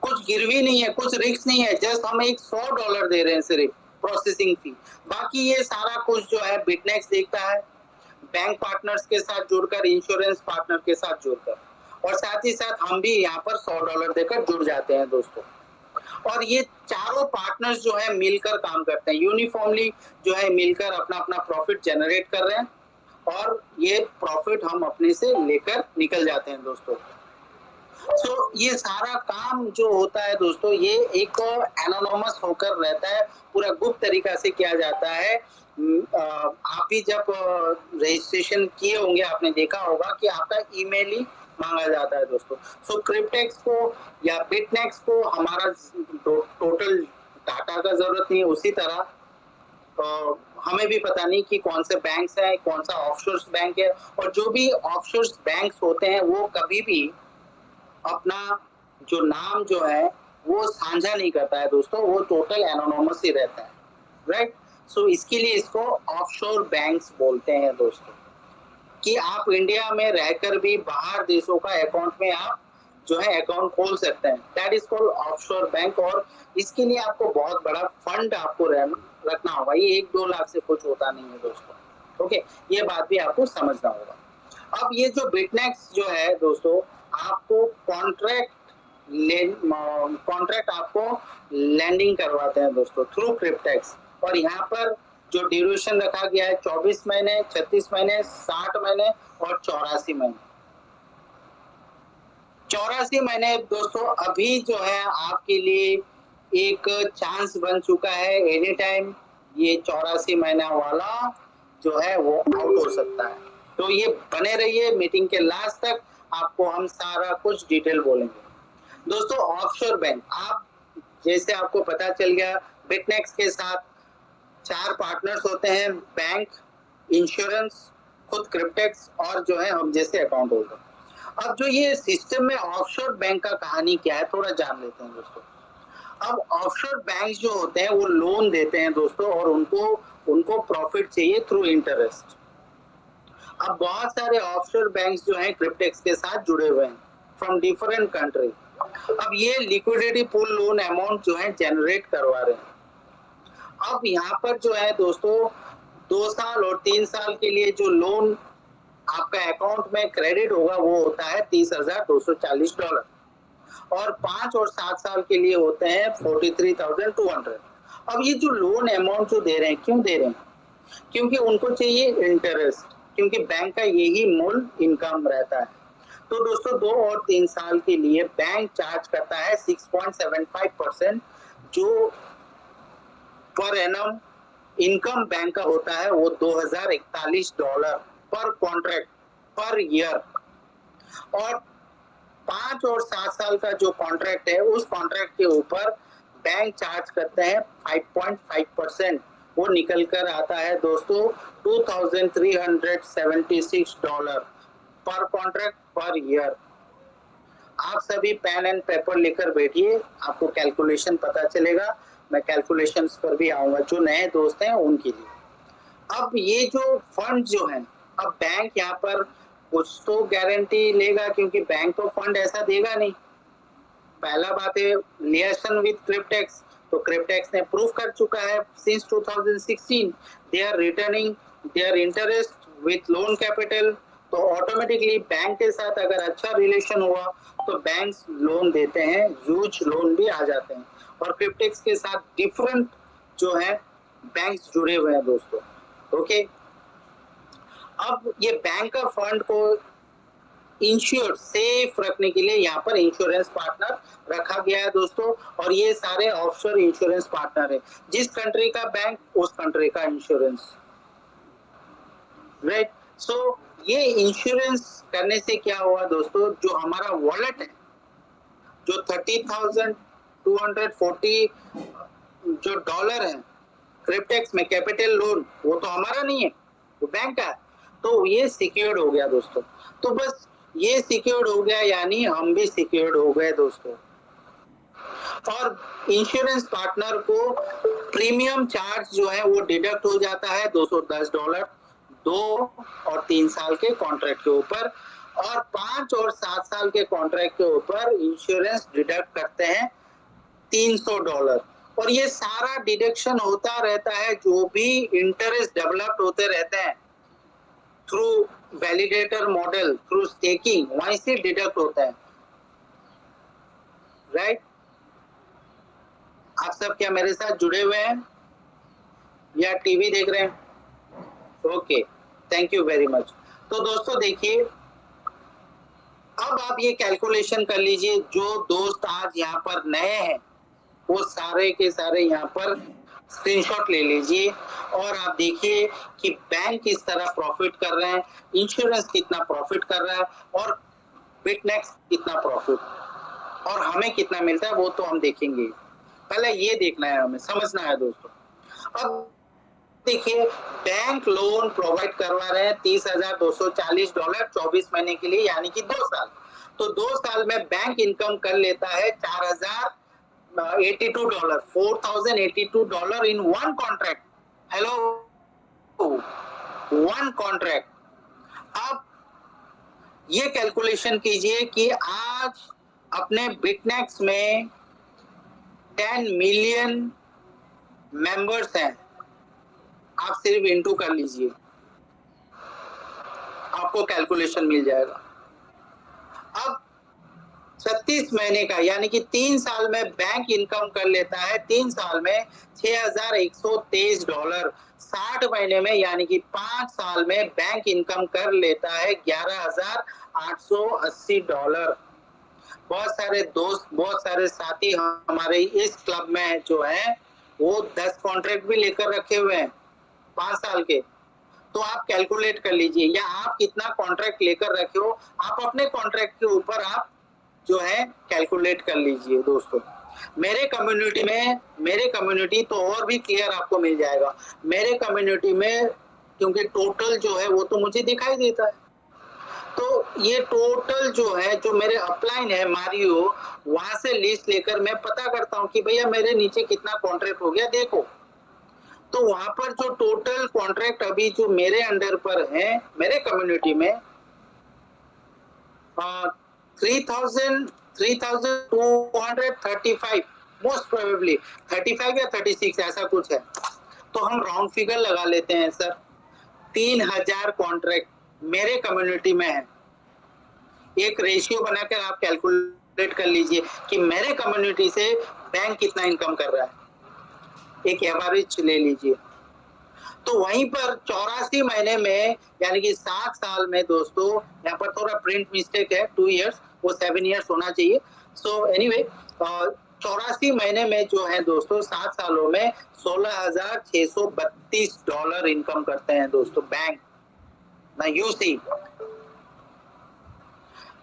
Speaker 1: कुछ गिरवी नहीं है, कुछ रिस्क नहीं है, जस्ट हम एक $100 दे रहे हैं सिर्फ प्रोसेसिंग फी। बाकी ये सारा कुछ जो है बिटनेक्स देखता है, बैंक पार्टनर्स के साथ जुड़कर, इंश्योरेंस पार्टनर के साथ जुड़कर, और साथ ही साथ हम भी यहाँ पर $100 देकर जुड़ जाते हैं दोस्तों। और ये चारों पार्टनर्स जो है मिलकर काम करते हैं, यूनिफॉर्मली जो है मिलकर अपना अपना प्रॉफिट जनरेट कर रहे हैं, और ये प्रॉफिट हम अपने से लेकर निकल जाते हैं दोस्तों। तो ये सारा काम जो होता है दोस्तों, ये एक एनोनोमस होकर रहता है, पूरा गुप्त तरीका से किया जाता है। आप भी जब रजिस्ट्रेशन किए होंगे, आपने देखा होगा कि आपका ईमेल ही मांगा जाता है दोस्तों। सो क्रिप्टेक्स को या बिटनेक्स को हमारा टोटल डाटा का जरूरत नहीं है, उसी तरह हमें भी पता नहीं कि कौन से बैंक्स हैं, कौन सा ऑफशोर बैंक है, और जो भी ऑफशोर बैंक्स होते हैं वो कभी भी अपना जो नाम जो है वो साझा नहीं करता है दोस्तों, वो टोटल एनोनोमस ही रहता है, राइट। सो इसके लिए इसको ऑफशोर बैंक्स बोलते हैं दोस्तों, कि आप इंडिया में रहकर भी बाहर देशों का अकाउंट में आप जो है अकाउंट खोल सकते हैं, that is called offshore bank. और इसके लिए आपको बहुत बड़ा फंड आपको रखना होगा, ये 1-2 लाख से कुछ होता नहीं है दोस्तों, ओके। ये बात भी आपको समझना होगा। अब ये जो बिटनेक्स जो है दोस्तों, आपको कॉन्ट्रैक्ट आपको लैंडिंग करवाते हैं दोस्तों थ्रू क्रिप्टेक्स, और यहाँ पर जो ड्यूरेशन रखा गया है 24 महीने, 36 महीने, 60 महीने और 84 महीने। 84 महीने दोस्तों अभी जो है आपके लिए एक चांस बन चुका है, एनी टाइम ये 84 महीना वाला जो है वो आउट हो सकता है। तो ये बने रहिए मीटिंग के लास्ट तक, आपको हम सारा कुछ डिटेल बोलेंगे दोस्तों। ऑफशोर बैंक, आप जैसे आपको पता चल गया बिटनेक्स के साथ 4 पार्टनर्स होते हैं, बैंक, इंश्योरेंस, खुद क्रिप्टेक्स और जो है हम जैसे अकाउंट होल्डर। अब जो ये सिस्टम में ऑफशोर बैंक का कहानी क्या है थोड़ा जान लेते हैं दोस्तों। अब ऑफशोर बैंक जो होते हैं वो लोन देते हैं दोस्तों और उनको प्रॉफिट चाहिए थ्रू इंटरेस्ट। अब बहुत सारे ऑफशोर बैंक्स जो हैं क्रिप्टेक्स के साथ जुड़े हुए हैं फ्रॉम डिफरेंट कंट्री। अब ये लिक्विडिटी पूल लोन अमाउंट जो है जनरेट करवा रहे हैं। अब यहाँ पर जो है दोस्तों 2 साल और 3 साल के लिए जो लोन आपका अकाउंट में क्रेडिट होगा वो होता है $30,240 और 5 और 7 साल के लिए होते हैं 43,200। अब ये जो लोन अमाउंट जो दे रहे हैं क्यों दे रहे हैं? क्योंकि उनको चाहिए इंटरेस्ट, क्योंकि बैंक का यही मूल इनकम रहता है। तो दोस्तों 2 और 3 साल के लिए बैंक चार्ज करता है 6.75% जो पर एनम इनकम बैंक का होता है वो $2,041 पर कॉन्ट्रैक्ट पर ईयर। और 5 और 7 साल का जो कॉन्ट्रैक्ट है उस कॉन्ट्रैक्ट के ऊपर बैंक चार्ज करते हैं 5.5%। वो निकल कर आता है दोस्तों $2,376 पर कॉन्ट्रैक्ट पर ईयर। आप सभी पेन एंड पेपर लेकर बैठिए, आपको कैलकुलेशन पता चलेगा। मैं कैलकुलेशंस पर भी आऊंगा जो नए दोस्त हैं उनके लिए। अब ये जो फंड जो है, अब बैंक यहाँ पर कुछ तो गारंटी लेगा क्योंकि बैंक तो फंड ऐसा देगा नहीं। पहला बात है लिएशन विद क्रिप्टेक्स, तो क्रिप्टेक्स ने प्रूव कर चुका है since 2016 they are returning their interest with loan capital. तो ऑटोमेटिकली बैंक के साथ अगर अच्छा रिलेशन हुआ तो बैंक्स लोन देते हैं, ह्यूज लोन भी आ जाते हैं। और क्रिप्टेक्स के साथ डिफरेंट जो है बैंक्स जुड़े हुए हैं दोस्तों। ओके, अब ये बैंक का फंड को इंश्योर सेफ रखने के लिए यहाँ पर इंश्योरेंस पार्टनर रखा गया है दोस्तों। और ये सारे ऑफशोर इंश्योरेंस पार्टनर है, जिस कंट्री का बैंक उस कंट्री का इंश्योरेंस, राइट। सो ये इंश्योरेंस करने से क्या हुआ दोस्तों, जो हमारा वॉलेट है जो 30,240 जो डॉलर है क्रिप्टेक्स में कैपिटल लोन, वो तो हमारा नहीं है, वो बैंक का है। तो ये सिक्योर्ड हो गया दोस्तों। तो बस ये सिक्योर्ड हो गया यानी हम भी सिक्योर्ड हो गए दोस्तों। और इंश्योरेंस पार्टनर को प्रीमियम चार्ज जो है वो डिडक्ट हो जाता है $210 2 और 3 साल के कॉन्ट्रैक्ट के ऊपर, और 5 और 7 साल के कॉन्ट्रैक्ट के ऊपर इंश्योरेंस डिडक्ट करते हैं $300। और ये सारा डिडक्शन होता रहता है, जो भी इंटरेस्ट डेवलप होते रहते हैं through validator model, through staking, वहीं से डिडक्ट होता है, राइट। आप सब क्या मेरे साथ जुड़े हुए हैं या टीवी देख रहे हैं? Okay, thank you very much. तो दोस्तों देखिए, अब आप ये कैलकुलेशन कर लीजिए, जो दोस्त आज यहाँ पर नए हैं वो सारे के सारे यहाँ पर स्क्रीनशॉट ले लीजिए और आप देखिए कि बैंक किस तरह प्रॉफिट कर रहे हैं, इंश्योरेंस कितना प्रॉफिट कर रहा है और बिटनेक्स कितना प्रॉफिट, और हमें कितना मिलता है वो तो हम देखेंगे। पहले ये देखना है, हमें समझना है दोस्तों। अब देखिए, बैंक लोन प्रोवाइड करवा रहे हैं $30,240 24 महीने के लिए यानी कि 2 साल। तो 2 साल में बैंक इनकम कर लेता है $4,082 $4,082 in one contract। Hello, one contract. अब ये कैलकुलेशन कीजिए कि आज अपने बिटनेक्स में 10 मिलियन मेंबर्स हैं, आप सिर्फ इंटू कर लीजिए, आपको कैलकुलेशन मिल जाएगा। अब 36 महीने का यानी कि 3 साल में बैंक इनकम कर लेता है 3 साल में $6,123। 60 महीने में यानी कि 5 साल में बैंक इनकम कर लेता है $11,880। बहुत सारे दोस्त, बहुत सारे साथी हमारे इस क्लब में जो है वो 10 कॉन्ट्रैक्ट भी लेकर रखे हुए हैं 5 साल के। तो आप कैलकुलेट कर लीजिए, या आप कितना कॉन्ट्रैक्ट लेकर रखे हो, आप अपने कॉन्ट्रैक्ट के ऊपर आप जो है कैलकुलेट कर लीजिए दोस्तों। मेरे कम्युनिटी तो और भी क्लियर आपको मिल जाएगा। मेरे कम्युनिटी में क्योंकि टोटल जो है वो तो मुझे दिखाई देता है। तो ये टोटल जो है, जो मेरे अपलाइन है मारियो, वहां से लिस्ट लेकर मैं पता करता हूँ कि भैया मेरे नीचे कितना कॉन्ट्रैक्ट हो गया देखो। तो वहां पर जो टोटल कॉन्ट्रैक्ट अभी जो मेरे अंडर पर है मेरे कम्युनिटी में 3235 मोस्ट प्रोबेबली 35 या 36 ऐसा कुछ है। तो हम राउंड फिगर लगा लेते हैं सर, 3000 कॉन्ट्रैक्ट मेरे कम्युनिटी में है। एक रेशियो बनाकर आप कैलकुलेट कर लीजिए कि मेरे कम्युनिटी से बैंक कितना इनकम कर रहा है, एक एवरेज ले लीजिए। तो वहीं पर 84 महीने में यानी कि 7 साल में दोस्तों, यहाँ पर थोड़ा प्रिंट मिस्टेक है, 2 इयर्स, वो 7 इयर्स होना चाहिए। सो एनीवे 84 महीने में जो है दोस्तों 7 सालों में $16,632 इनकम करते हैं दोस्तों बैंक ना यूसी।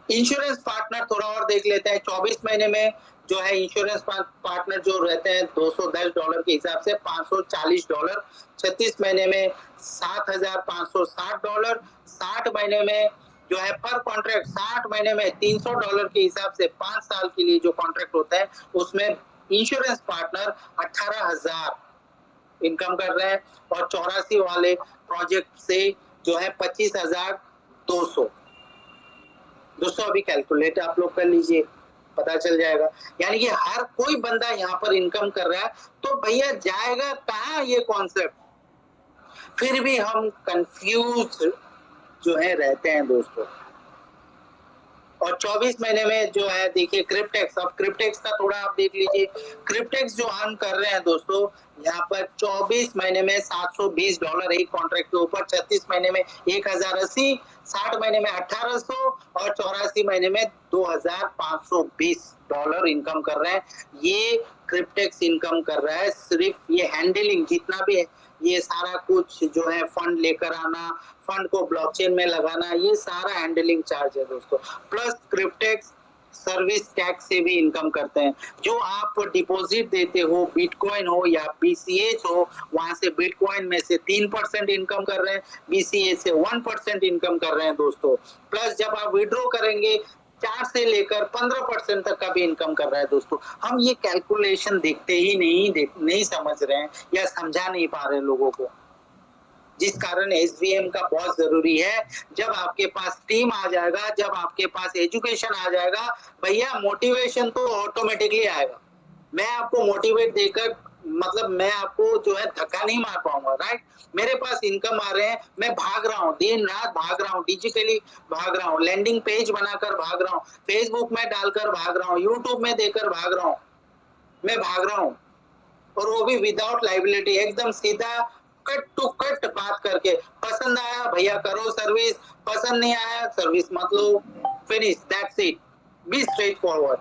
Speaker 1: इंश्योरेंस पार्टनर थोड़ा और देख लेते हैं। 24 महीने में जो है इंश्योरेंस पार्टनर जो रहते हैं $210 के हिसाब से $540। 36 महीने में $7,560। 60 महीने में जो है पर कॉन्ट्रैक्ट 60 महीने में $300 के हिसाब से 5 साल के लिए जो कॉन्ट्रैक्ट होता है उसमें इंश्योरेंस पार्टनर 18,000 इनकम कर रहे हैं और 84 वाले प्रोजेक्ट से जो है 25,200 अभी कैलकुलेट आप लोग कर लीजिए, पता चल जाएगा। यानी कि हर कोई बंदा यहाँ पर इनकम कर रहा है, तो भैया जाएगा कहाँ ये कॉन्सेप्ट? फिर भी हम कंफ्यूज जो है रहते हैं दोस्तों। और 24 महीने में जो है देखिए क्रिप्टेक्स, अब क्रिप्टेक्स का थोड़ा आप देख लीजिए। क्रिप्टेक्स जो अर्न कर रहे हैं दोस्तों यहाँ पर 24 महीने में $720 एक कॉन्ट्रैक्ट के ऊपर, 36 महीने में 1080, 60 महीने में 1800 और 84 महीने में $2,520 इनकम कर रहे हैं। ये क्रिप्टेक्स इनकम कर रहा है। सिर्फ ये हैंडलिंग जितना भी है, ये सारा कुछ जो है फंड लेकर आना, फंड को ब्लॉकचेन में लगाना, ये सारा हैंडलिंग चार्ज है दोस्तों। प्लस क्रिप्टेक्स सर्विस टैक्स से भी इनकम करते हैं। जो आप डिपॉजिट देते हो, बिटकॉइन हो या बीसीएच हो, वहां से बिटकॉइन में से 3% इनकम कर रहे हैं, बीसीएच से 1% इनकम कर रहे हैं दोस्तों। प्लस जब आप विड्रॉ करेंगे 4 से लेकर 15% तक का भी इनकम कर रहा है दोस्तों। हम ये कैलकुलेशन देखते ही नहीं समझ रहे हैं या समझा नहीं पा रहे लोगों को, जिस कारण एसवीएम का बहुत जरूरी है। जब आपके पास टीम आ जाएगा, जब आपके पास एजुकेशन आ जाएगा, भैया मोटिवेशन तो ऑटोमेटिकली आएगा। मैं आपको मोटिवेट देकर मतलब मैं आपको जो है धक्का नहीं मार पाऊंगा, राइट? मेरे पास इनकम आ रहे हैं, मैं भाग रहा हूँ, दिन रात भाग रहा हूँ, डिजिटली भाग रहा हूँ, लैंडिंग पेज बनाकर भाग रहा हूँ, फेसबुक में डालकर भाग रहा हूँ, यूट्यूब में देकर भाग रहा हूँ, मैं भाग रहा हूँ, और वो भी विदाउट लाइबिलिटी, एकदम सीधा कट टू कट बात करके। पसंद आया भैया करो सर्विस, पसंद नहीं आया सर्विस मत लो, finish, that's it, be straightforward.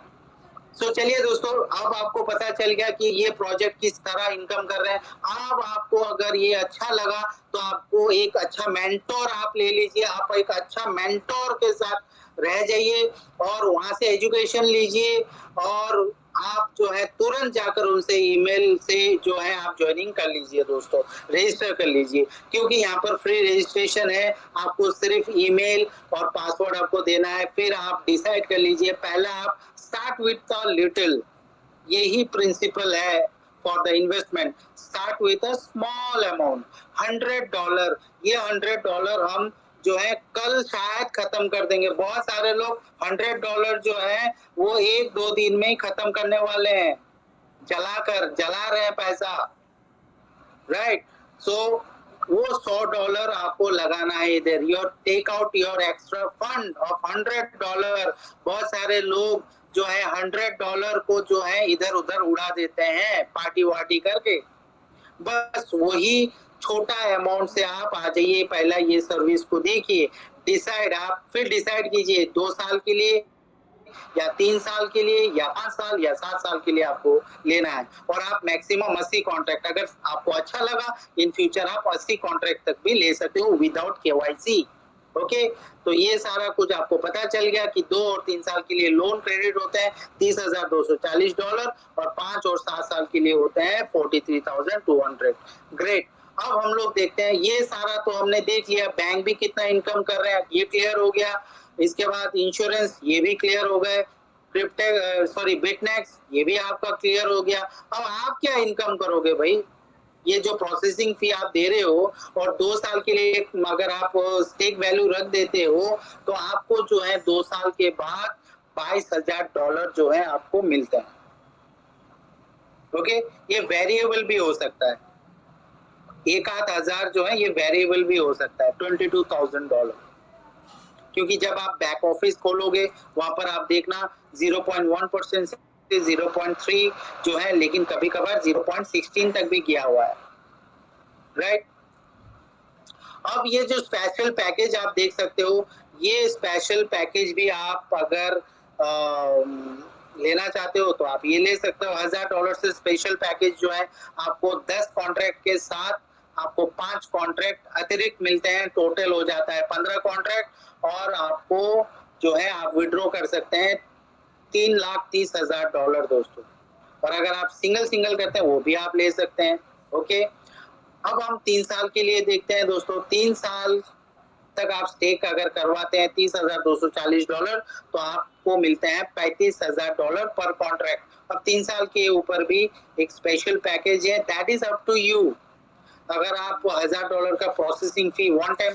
Speaker 1: So चलिए दोस्तों, अब आपको पता चल गया कि ये प्रोजेक्ट किस तरह इनकम कर रहे हैं। अब आपको अगर ये अच्छा लगा तो आपको एक अच्छा मेंटोर आप ले लीजिए, आप एक अच्छा मेंटोर के साथ रह जाइए और वहां से एजुकेशन लीजिए, और आप जो है तुरंत जाकर उनसे ईमेल से जो है आप ज्वाइनिंग कर लीजिए दोस्तों, रजिस्टर कर लीजिए, क्योंकि यहाँ पर फ्री रजिस्ट्रेशन है। आपको सिर्फ ईमेल और पासवर्ड आपको देना है, फिर आप डिसाइड कर लीजिए। पहला आप स्टार्ट विथ अ लिटिल, यही प्रिंसिपल है for the investment. Start with a small amount, $100। ये $100 हम जो है कल शायद खत्म कर देंगे। बहुत सारे लोग $100 जो है वो 1-2 दिन में ही खत्म करने वाले हैं, जला रहे हैं पैसा, राइट? सो वो $100 आपको लगाना है इधर। Your take out your extra fund of $100। बहुत सारे लोग जो है $100 को जो है इधर उधर उड़ा देते हैं पार्टी वार्टी करके। बस वही छोटा अमाउंट से आप आ जाइए, पहला ये सर्विस को देखिए, डिसाइड आप फिर डिसाइड कीजिए 2 साल के लिए या 3 साल के लिए या 5 साल या 7 साल के लिए आपको लेना है। और आप मैक्सिमम 80 कॉन्ट्रैक्ट, अगर आपको अच्छा लगा इन फ्यूचर आप 80 कॉन्ट्रैक्ट तक भी ले सकते हो विदाउट केवाईसी, ओके, तो ये सारा कुछ आपको पता चल गया कि 2 और 3 साल के लिए लोन क्रेडिट होते हैं $30,240 और 5 और 7 साल के लिए होते हैं 43,200। ग्रेट। अब हम लोग देखते हैं, ये सारा तो हमने देख लिया, बैंक भी कितना इनकम कर रहे हैं, ये क्लियर हो गया। इसके बाद इंश्योरेंस, ये भी क्लियर हो गए। बिटनेक्स, ये भी आपका क्लियर हो गया। अब आप क्या इनकम करोगे भाई? ये जो प्रोसेसिंग फी आप दे रहे हो और 2 साल के लिए अगर आप स्टेक वैल्यू रख देते हो तो आपको जो है 2 साल के बाद $22,000 जो है आपको मिलता है। ओके, ये वेरिएबल भी हो सकता है, 1,000 जो है ये वेरिएबल भी हो सकता है, $22,000, क्योंकि जब आप बैक ऑफिस खोलोगे वहां पर आप देखना 0.1% से 0.3 जो है, लेकिन कभी कभार 0.16 तक भी गया हुआ है, राइट। अब ये जो स्पेशल पैकेज आप देख सकते हो, ये स्पेशल पैकेज भी आप अगर लेना चाहते हो तो आप ये ले सकते हो। $1,000 से स्पेशल पैकेज जो है आपको 10 कॉन्ट्रैक्ट के साथ आपको 5 कॉन्ट्रैक्ट अतिरिक्त मिलते हैं, टोटल हो जाता है 15 कॉन्ट्रैक्ट और आपको जो है आप विड्रॉ कर सकते हैं $3,30,000 दोस्तों। और अगर आप सिंगल करते हैं वो भी आप ले सकते हैं। ओके, अब हम 3 साल के लिए देखते हैं दोस्तों। 3 साल तक आप स्टेक अगर करवाते हैं $30,240 तो आपको मिलते हैं $35,000 पर कॉन्ट्रैक्ट। अब 3 साल के ऊपर भी एक स्पेशल पैकेज है, that is up to you. अगर आप $1,000 का प्रोसेसिंग फी वन टाइम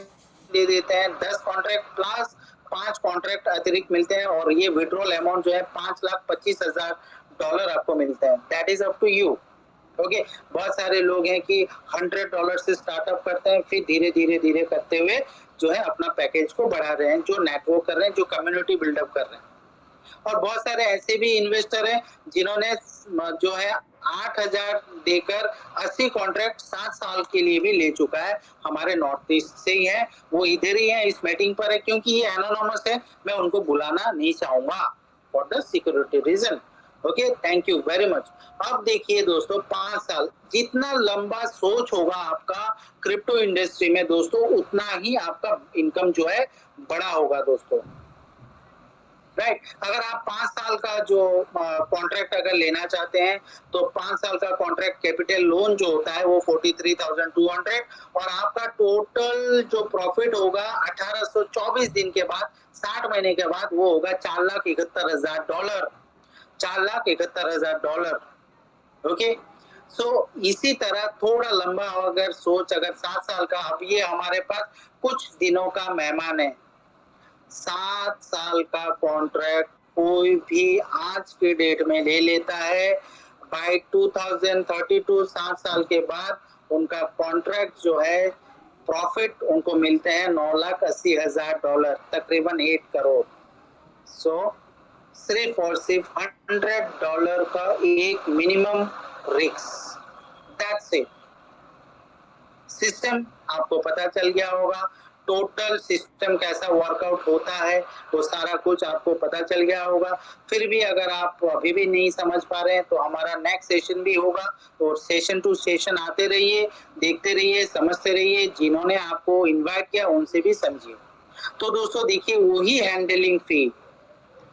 Speaker 1: दे देते हैं, 10 कॉन्ट्रैक्ट प्लस 5 कॉन्ट्रैक्ट अतिरिक्त मिलते हैं और ये विड्रॉल अमाउंट जो है $5,25,000 आपको मिलते हैं, that is up to you. Okay, बहुत सारे लोग हैं कि $100 से स्टार्टअप करते हैं, फिर धीरे करते हुए जो है अपना पैकेज को बढ़ा रहे हैं, जो नेटवर्क कर रहे हैं, जो कम्युनिटी बिल्डअप कर रहे हैं। और बहुत सारे ऐसे भी इन्वेस्टर हैं जिन्होंने जो है 8,000 देकर 80 कॉन्ट्रैक्ट 7 साल के लिए भी ले चुका है। हमारे नॉर्थ ईस्ट से ही है, वो इधर ही है, इस मीटिंग पर है, क्योंकि ये एनोनिमस है, मैं उनको बुलाना नहीं चाहूंगा for the security reason. Okay, thank you very much. अब देखिए दोस्तों, 5 साल, जितना लंबा सोच होगा आपका क्रिप्टो इंडस्ट्री में दोस्तों, उतना ही आपका इनकम जो है बड़ा होगा दोस्तों, राइट। अगर आप 5 साल का जो कॉन्ट्रैक्ट अगर लेना चाहते हैं तो 5 साल का कॉन्ट्रैक्ट कैपिटल लोन जो होता है वो 43,200 और आपका टोटल जो प्रॉफिट होगा 1824 दिन के बाद, 60 महीने के बाद, वो होगा $4,71,000, $4,71,000। ओके, सो इसी तरह थोड़ा लंबा अगर सोच, अगर 7 साल का, अब ये हमारे पास कुछ दिनों का मेहमान है। 7 साल का कॉन्ट्रैक्ट कोई भी आज के डेट में ले लेता है, बाय 2032 7 साल के बाद उनका कॉन्ट्रैक्ट जो है प्रॉफिट उनको मिलते हैं $9,80,000, तकरीबन 8 करोड़। सो सिर्फ और सिर्फ $100 का एक minimum risk, that's it. System आपको पता चल गया होगा, टोटल सिस्टम कैसा वर्कआउट होता है वो सारा कुछ आपको पता चल गया होगा। फिर भी अगर आप अभी भी नहीं समझ पा रहे हैं तो हमारा नेक्स्ट सेशन भी होगा, और सेशन टू सेशन आते रहिए, देखते रहिए, समझते रहिए, जिन्होंने आपको इनवाइट किया उनसे भी समझिए। तो दोस्तों देखिए, वही हैंडलिंग फी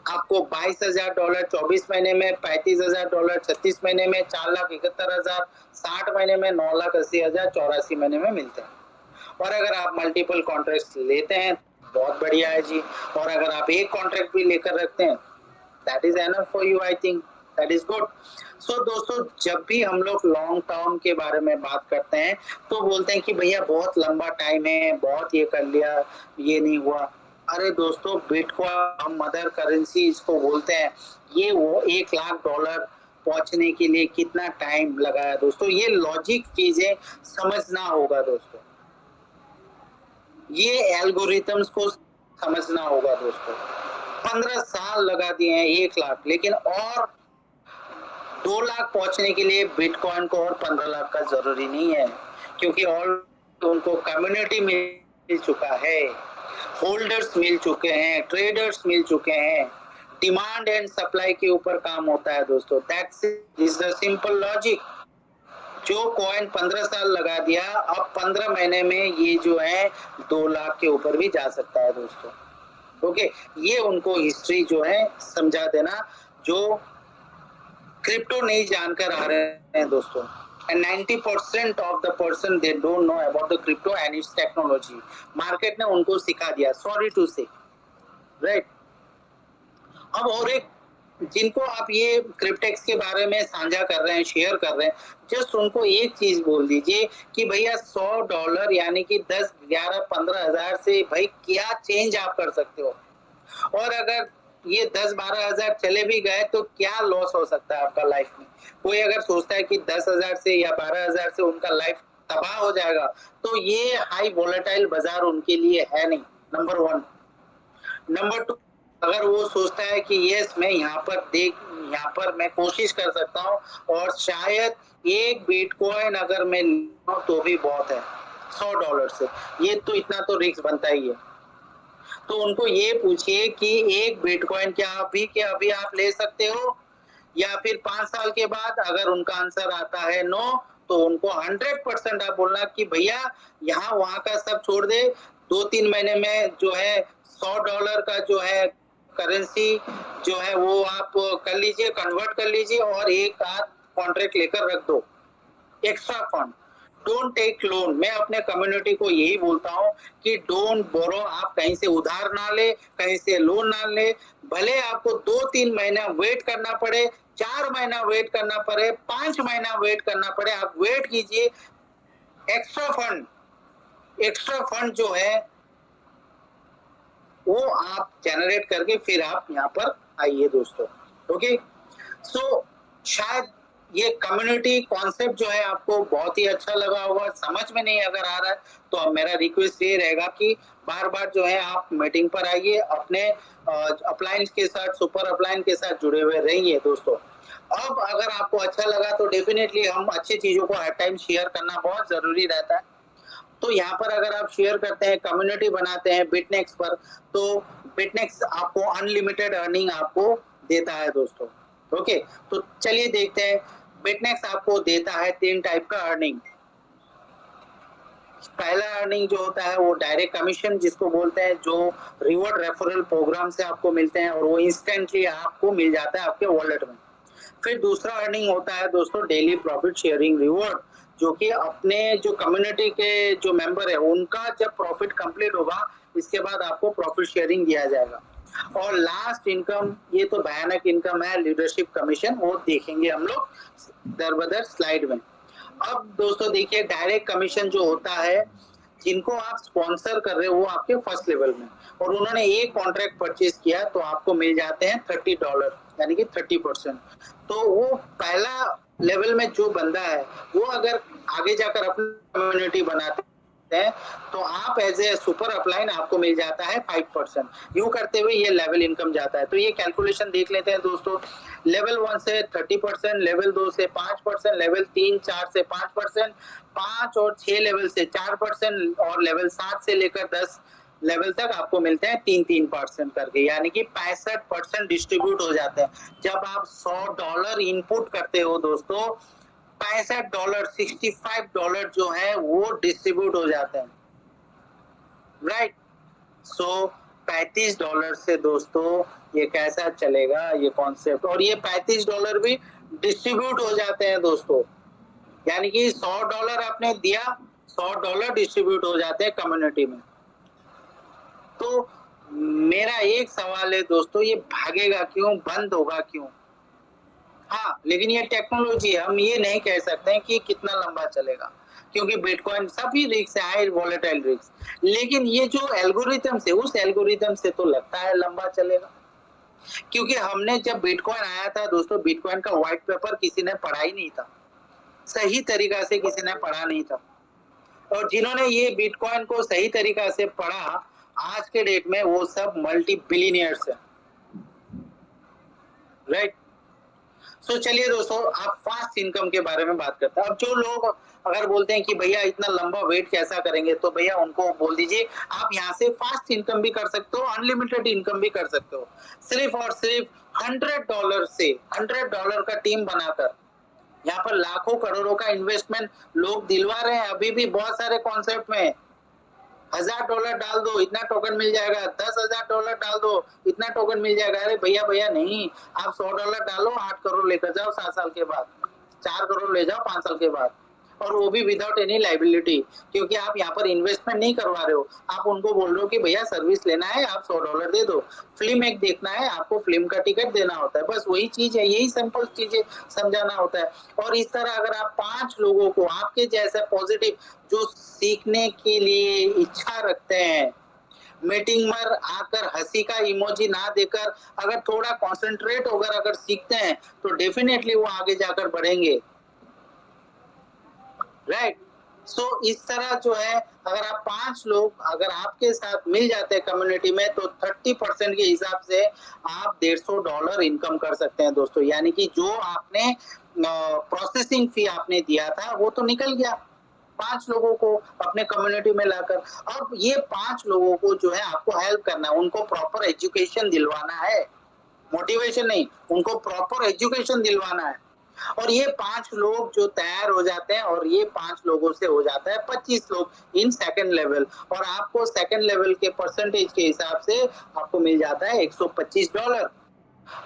Speaker 1: आपको $22,000 24 महीने में, $35,000 36 महीने में, 4,71,000 60 महीने में, 9,80,000 84 महीने में मिलते हैं। और अगर आप मल्टीपल कॉन्ट्रैक्ट लेते हैं बहुत बढ़िया है जी, और अगर आप एक कॉन्ट्रैक्ट भी लेकर रखते हैं, that is enough for you, I think that is good. So दोस्तों, जब भी हम लोग लॉन्ग टर्म के बारे में बात करते हैं तो बोलते हैं कि भैया बहुत लंबा टाइम है, बहुत ये कर लिया, ये नहीं हुआ। अरे दोस्तों, बिटकॉइन हम मदर करेंसी इसको बोलते हैं, ये वो $1,00,000 पहुंचने के लिए कितना टाइम लगा है दोस्तों, ये लॉजिक चीजें समझना होगा दोस्तों, ये एल्गोरिथम्स को समझना होगा दोस्तों। 15 साल लगा दिए हैं 1,00,000, लेकिन और 2,00,000 पहुंचने के लिए बिटकॉइन को और 15 लाख का जरूरी नहीं है, क्योंकि और उनको कम्युनिटी मिल चुका है, होल्डर्स मिल चुके हैं, ट्रेडर्स मिल चुके हैं, डिमांड एंड सप्लाई के ऊपर काम होता है दोस्तों, that's is the simple logic. जो कॉइन 15 साल लगा दिया, अब 15 महीने में ये जो है 2 लाख के ऊपर भी जा सकता है दोस्तों। ओके, ये उनको हिस्ट्री जो है समझा देना, जो क्रिप्टो नहीं जानकर आ रहे हैं दोस्तों। And 90% of the person they don't know about the crypto and it's technology. Market ने उनको सिखा दिया, सॉरी टू से, राइट। अब और एक, जिनको आप ये क्रिप्टेक्स के बारे में साझा कर रहे हैं, शेयर कर रहे हैं, जस्ट उनको एक चीज बोल दीजिए कि भैया $100 यानी कि 10, 11, 15 हजार से भाई क्या चेंज आप कर सकते हो। और अगर ये 10-12 हजार चले भी गए तो क्या लॉस हो सकता है आपका लाइफ में। कोई अगर सोचता है कि 10 हजार से या 12 हजार से उनका लाइफ तबाह हो जाएगा, तो ये हाई वोलेटाइल बाजार उनके लिए है नहीं, नंबर 1। नंबर 2, अगर वो सोचता है कि यस मैं यहाँ पर मैं कोशिश कर सकता हूँ और शायद एक बिटकॉइन अगर मैं लूं तो भी बहुत है $100 से, ये तो इतना तो रिस्क बनता ही है। तो उनको ये पूछिए कि एक बिटकॉइन क्या अभी आप ले सकते हो, या फिर 5 साल के बाद। अगर उनका आंसर आता है नो, तो उनको 100% आप बोलना कि भैया यहाँ वहां का सब छोड़ दे, 2-3 महीने में जो है $100 का जो है करेंसी जो है वो आप कर लीजिए, कन्वर्ट कर लीजिए और एक आध कॉन्ट्रैक्ट लेकर रख दो, extra fund. Don't take loan. मैं अपने कम्युनिटी को यही बोलता हूँ कि डोंट बोरो, आप कहीं से उधार ना ले, कहीं से लोन ना ले। भले आपको 2-3 महीना वेट करना पड़े, 4 महीना वेट करना पड़े, 5 महीना वेट करना पड़े, आप वेट कीजिए। एक्स्ट्रा फंड जो है वो आप जनरेट करके फिर आप यहाँ पर आइए दोस्तों। ओके, सो शायद ये कम्युनिटी कॉन्सेप्ट जो है आपको बहुत ही अच्छा लगा होगा। समझ में नहीं अगर आ रहा है तो अब मेरा रिक्वेस्ट ये रहेगा कि बार-बार जो है आप मीटिंग पर आइए, अपने अपलायंस के साथ, सुपर अपलायंस के साथ जुड़े हुए रहिए दोस्तों। अब अगर आपको अच्छा लगा तो डेफिनेटली हम अच्छी चीजों को हर टाइम शेयर करना बहुत जरूरी रहता है। तो यहाँ पर अगर आप शेयर करते हैं, कम्युनिटी बनाते हैं बिटनेक्स पर, तो बिटनेक्स आपको अनलिमिटेड अर्निंग आपको देता है दोस्तों। ओके, तो चलिए देखते हैं। बिटनेक्स आपको देता है 3 टाइप का अर्निंग। पहला अर्निंग जो होता है वो डायरेक्ट कमीशन जिसको बोलते हैं, जो रिवॉर्ड रेफरल प्रोग्राम से आपको मिलते हैं और वो इंस्टेंटली आपको मिल जाता है आपके वॉलेट में। फिर दूसरा अर्निंग होता है दोस्तों डेली प्रॉफिट शेयरिंग रिवॉर्ड, जो कि अपने जो कम्युनिटी के जो मेंबर है उनका जब प्रॉफिट कंप्लीट होगा, इसके बाद आपको प्रॉफिट शेयरिंग दिया जाएगा। और लास्ट इनकम, ये तो भयानक इनकम है, लीडरशिप कमीशन, वो देखेंगे हम लोग दर बदर स्लाइड में। अब दोस्तों देखिए, डायरेक्ट कमीशन जो होता है, जिनको आप स्पॉन्सर कर रहे हो वो आपके फर्स्ट लेवल में, और उन्होंने एक कॉन्ट्रैक्ट परचेज किया तो आपको मिल जाते हैं $30 यानी कि 30%। तो वो पहला लेवल में जो बंदा है वो अगर आगे जाकर अपनी कम्युनिटी बनाते हैं तो आप एज ए सुपर अपलाइन आपको मिल जाता है 5%। यूं करते हुए ये लेवल इनकम जाता है। तो ये कैलकुलेशन देख लेते हैं दोस्तों। लेवल 1 से 30%, लेवल 2 से 5%, लेवल 3, 4 से 5%, 5 और 6 लेवल से 4%, और लेवल 7 से लेकर 10 लेवल तक आपको मिलते हैं 3-3% करके, यानी कि 65% डिस्ट्रीब्यूट हो जाते हैं। जब आप $100 इनपुट करते हो दोस्तों, $65, $65 जो है वो डिस्ट्रीब्यूट हो जाते हैं, राइट। सो $35 से दोस्तों ये कैसा चलेगा ये कॉन्सेप्ट, और ये $35 भी डिस्ट्रीब्यूट हो जाते हैं दोस्तों, यानी कि $100 आपने दिया, $100 डिस्ट्रीब्यूट हो जाते हैं कम्युनिटी में। तो मेरा एक सवाल है दोस्तों, ये भागेगा क्यों, बंद होगा क्यों? हाँ, लेकिन ये टेक्नोलॉजी है, हम ये नहीं कह सकते हैं कि कितना लंबा चलेगा, क्योंकि बिटकॉइन सभी रिस्क है, हाई वोलेटाइल रिस्क। लेकिन ये जो एल्गोरिथम से, उस एल्गोरिथम से तो लगता है लंबा चलेगा, क्योंकि हमने जब बिटकॉइन आया था दोस्तों, बिटकॉइन का व्हाइट पेपर किसी ने पढ़ा ही नहीं था, सही तरीका से किसी ने पढ़ा नहीं था। और जिन्होंने ये बिटकॉइन को सही तरीका से पढ़ा, आज के डेट में वो सब मल्टी बिलियनियर्स हैं, राइट। सो चलिए दोस्तों, आप फास्ट इनकम के बारे में बात करते हैं। अब जो लोग अगर बोलते हैं कि भैया इतना लंबा वेट कैसा करेंगे, तो भैया उनको बोल दीजिए आप यहाँ से फास्ट इनकम भी कर सकते हो, अनलिमिटेड इनकम भी कर सकते हो। सिर्फ और सिर्फ $100 से, $100 का टीम बनाकर यहाँ पर लाखों करोड़ों का इन्वेस्टमेंट लोग दिलवा रहे हैं अभी भी बहुत सारे कॉन्सेप्ट में। $1000 डाल दो, इतना टोकन मिल जाएगा, $10,000 डाल दो, इतना टोकन मिल जाएगा। अरे भैया भैया नहीं, आप $100 डालो, 8 करोड़ लेकर जाओ 7 साल के बाद, 4 करोड़ ले जाओ 5 साल के बाद, और वो भी विदाउट एनी लायबिलिटी, क्योंकि आप यहाँ पर इन्वेस्टमेंट नहीं करवा रहे हो। आप उनको बोल रहे हो कि भैया सर्विस लेना है, आप $100 दे दो। फ़िल्म एक देखना है, आपको फ़िल्म का टिकट देना होता है, बस वही चीज़ है, यही सिंपल चीज़ें समझाना होता है। और इस तरह अगर आप 5 लोगों को आपके जैसा पॉज़िटिव जो सीखने के लिए इच्छा रखते हैं, मीटिंग में आकर हँसी का इमोजी ना देकर अगर थोड़ा कॉन्संट्रेट होकर अगर सीखते हैं, तो डेफ़िनेटली वो आगे जाकर बढ़ेंगे। राइट? सो इस तरह जो है अगर आप 5 लोग अगर आपके साथ मिल जाते हैं कम्युनिटी में, तो 30% के हिसाब से आप $150 इनकम कर सकते हैं दोस्तों। यानी कि जो आपने प्रोसेसिंग फी आपने दिया था वो तो निकल गया 5 लोगों को अपने कम्युनिटी में लाकर। अब ये 5 लोगों को जो है आपको हेल्प करना है, उनको प्रॉपर एजुकेशन दिलवाना है, मोटिवेशन नहीं, उनको प्रॉपर एजुकेशन दिलवाना है। और ये 5 लोग जो तैयार हो जाते हैं और ये 5 लोगों से हो जाता है 25 लोग इन सेकंड लेवल, और आपको सेकंड लेवल के परसेंटेज के हिसाब से आपको मिल जाता है $125।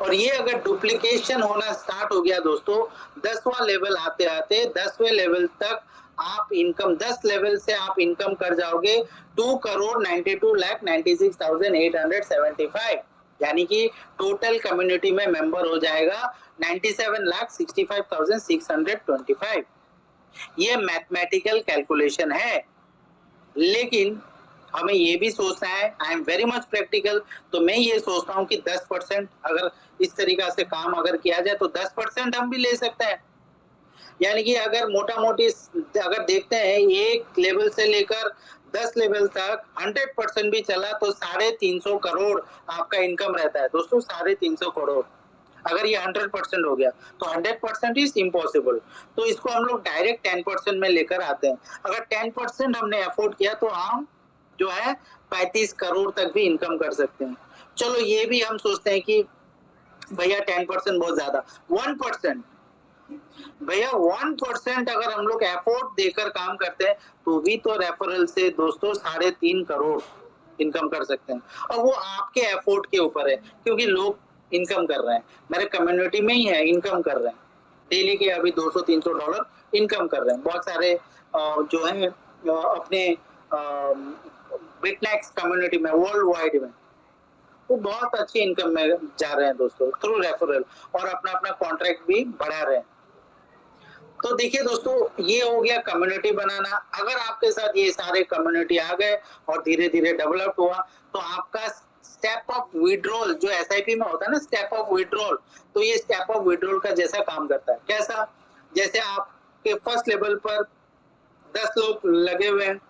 Speaker 1: और ये अगर डुप्लीकेशन होना स्टार्ट हो गया दोस्तों, 10वां लेवल आते-आते 10वें लेवल तक आप इनकम 10 लेवल से आप इनकम कर जाओगे 2,92,96,875, यानी कि टोटल कम्युनिटी में मेंबर हो जाएगा 97,65,625। ये मैथमेटिकल कैलकुलेशन है, लेकिन हमें ये भी सोचना है, I am very much practical, तो मैं ये सोचता हूँ कि 10% अगर इस तरीका से काम अगर किया जाए तो 10% हम भी ले सकते हैं। यानी कि अगर मोटा-मोटी अगर देखते हैं एक लेवल से लेकर 10 लेवल तक 100% भी चला तो 350 करोड़ आपका इनकम रहता है दोस्तों, 350 करोड़। अगर ये 100% हो गया, तो 100% इज़ इम्पॉसिबल। तो इसको हम लोग डायरेक्ट 10% में लेकर आते हैं। अगर 10% हमने अफ़ोर्ड किया तो हम जो है 35 करोड़ तक भी इनकम कर सकते हैं। चलो ये भी हम सोचते हैं कि भैया 10% बहुत ज़्यादा, 1% भैया 1% अगर हम लोग एफर्ट देकर काम करते हैं, तो भी तो रेफरल से दोस्तों 3.5 करोड़ इनकम कर सकते हैं। और वो आपके एफर्ट के ऊपर है, क्योंकि लोग इनकम कर रहे हैं। मेरे कम्युनिटी में ही है, इनकम कर रहे हैं। डेली के अभी $200-300 इनकम कर रहे हैं। बहुत सारे जो हैं अपने बिटनेक्स कम्युनिटी में वर्ल्ड वाइड में वो बहुत अच्छी इनकम में जा रहे हैं दोस्तों थ्रू रेफरल, और अपना-अपना कॉन्ट्रैक्ट भी बढ़ा रहे हैं। तो देखिए दोस्तों, ये हो गया कम्युनिटी बनाना। अगर आपके साथ ये सारे कम्युनिटी आ गए और धीरे-धीरे डेवलप हुआ, तो आपका स्टेप ऑफ विथड्रॉल जो एसआईपी में होता है ना, स्टेप ऑफ विथड्रॉल, तो ये स्टेप ऑफ विथड्रॉल का जैसा काम करता है। कैसा? जैसे आपके फर्स्ट लेवल पर 10 लोग लगे हुए हैं।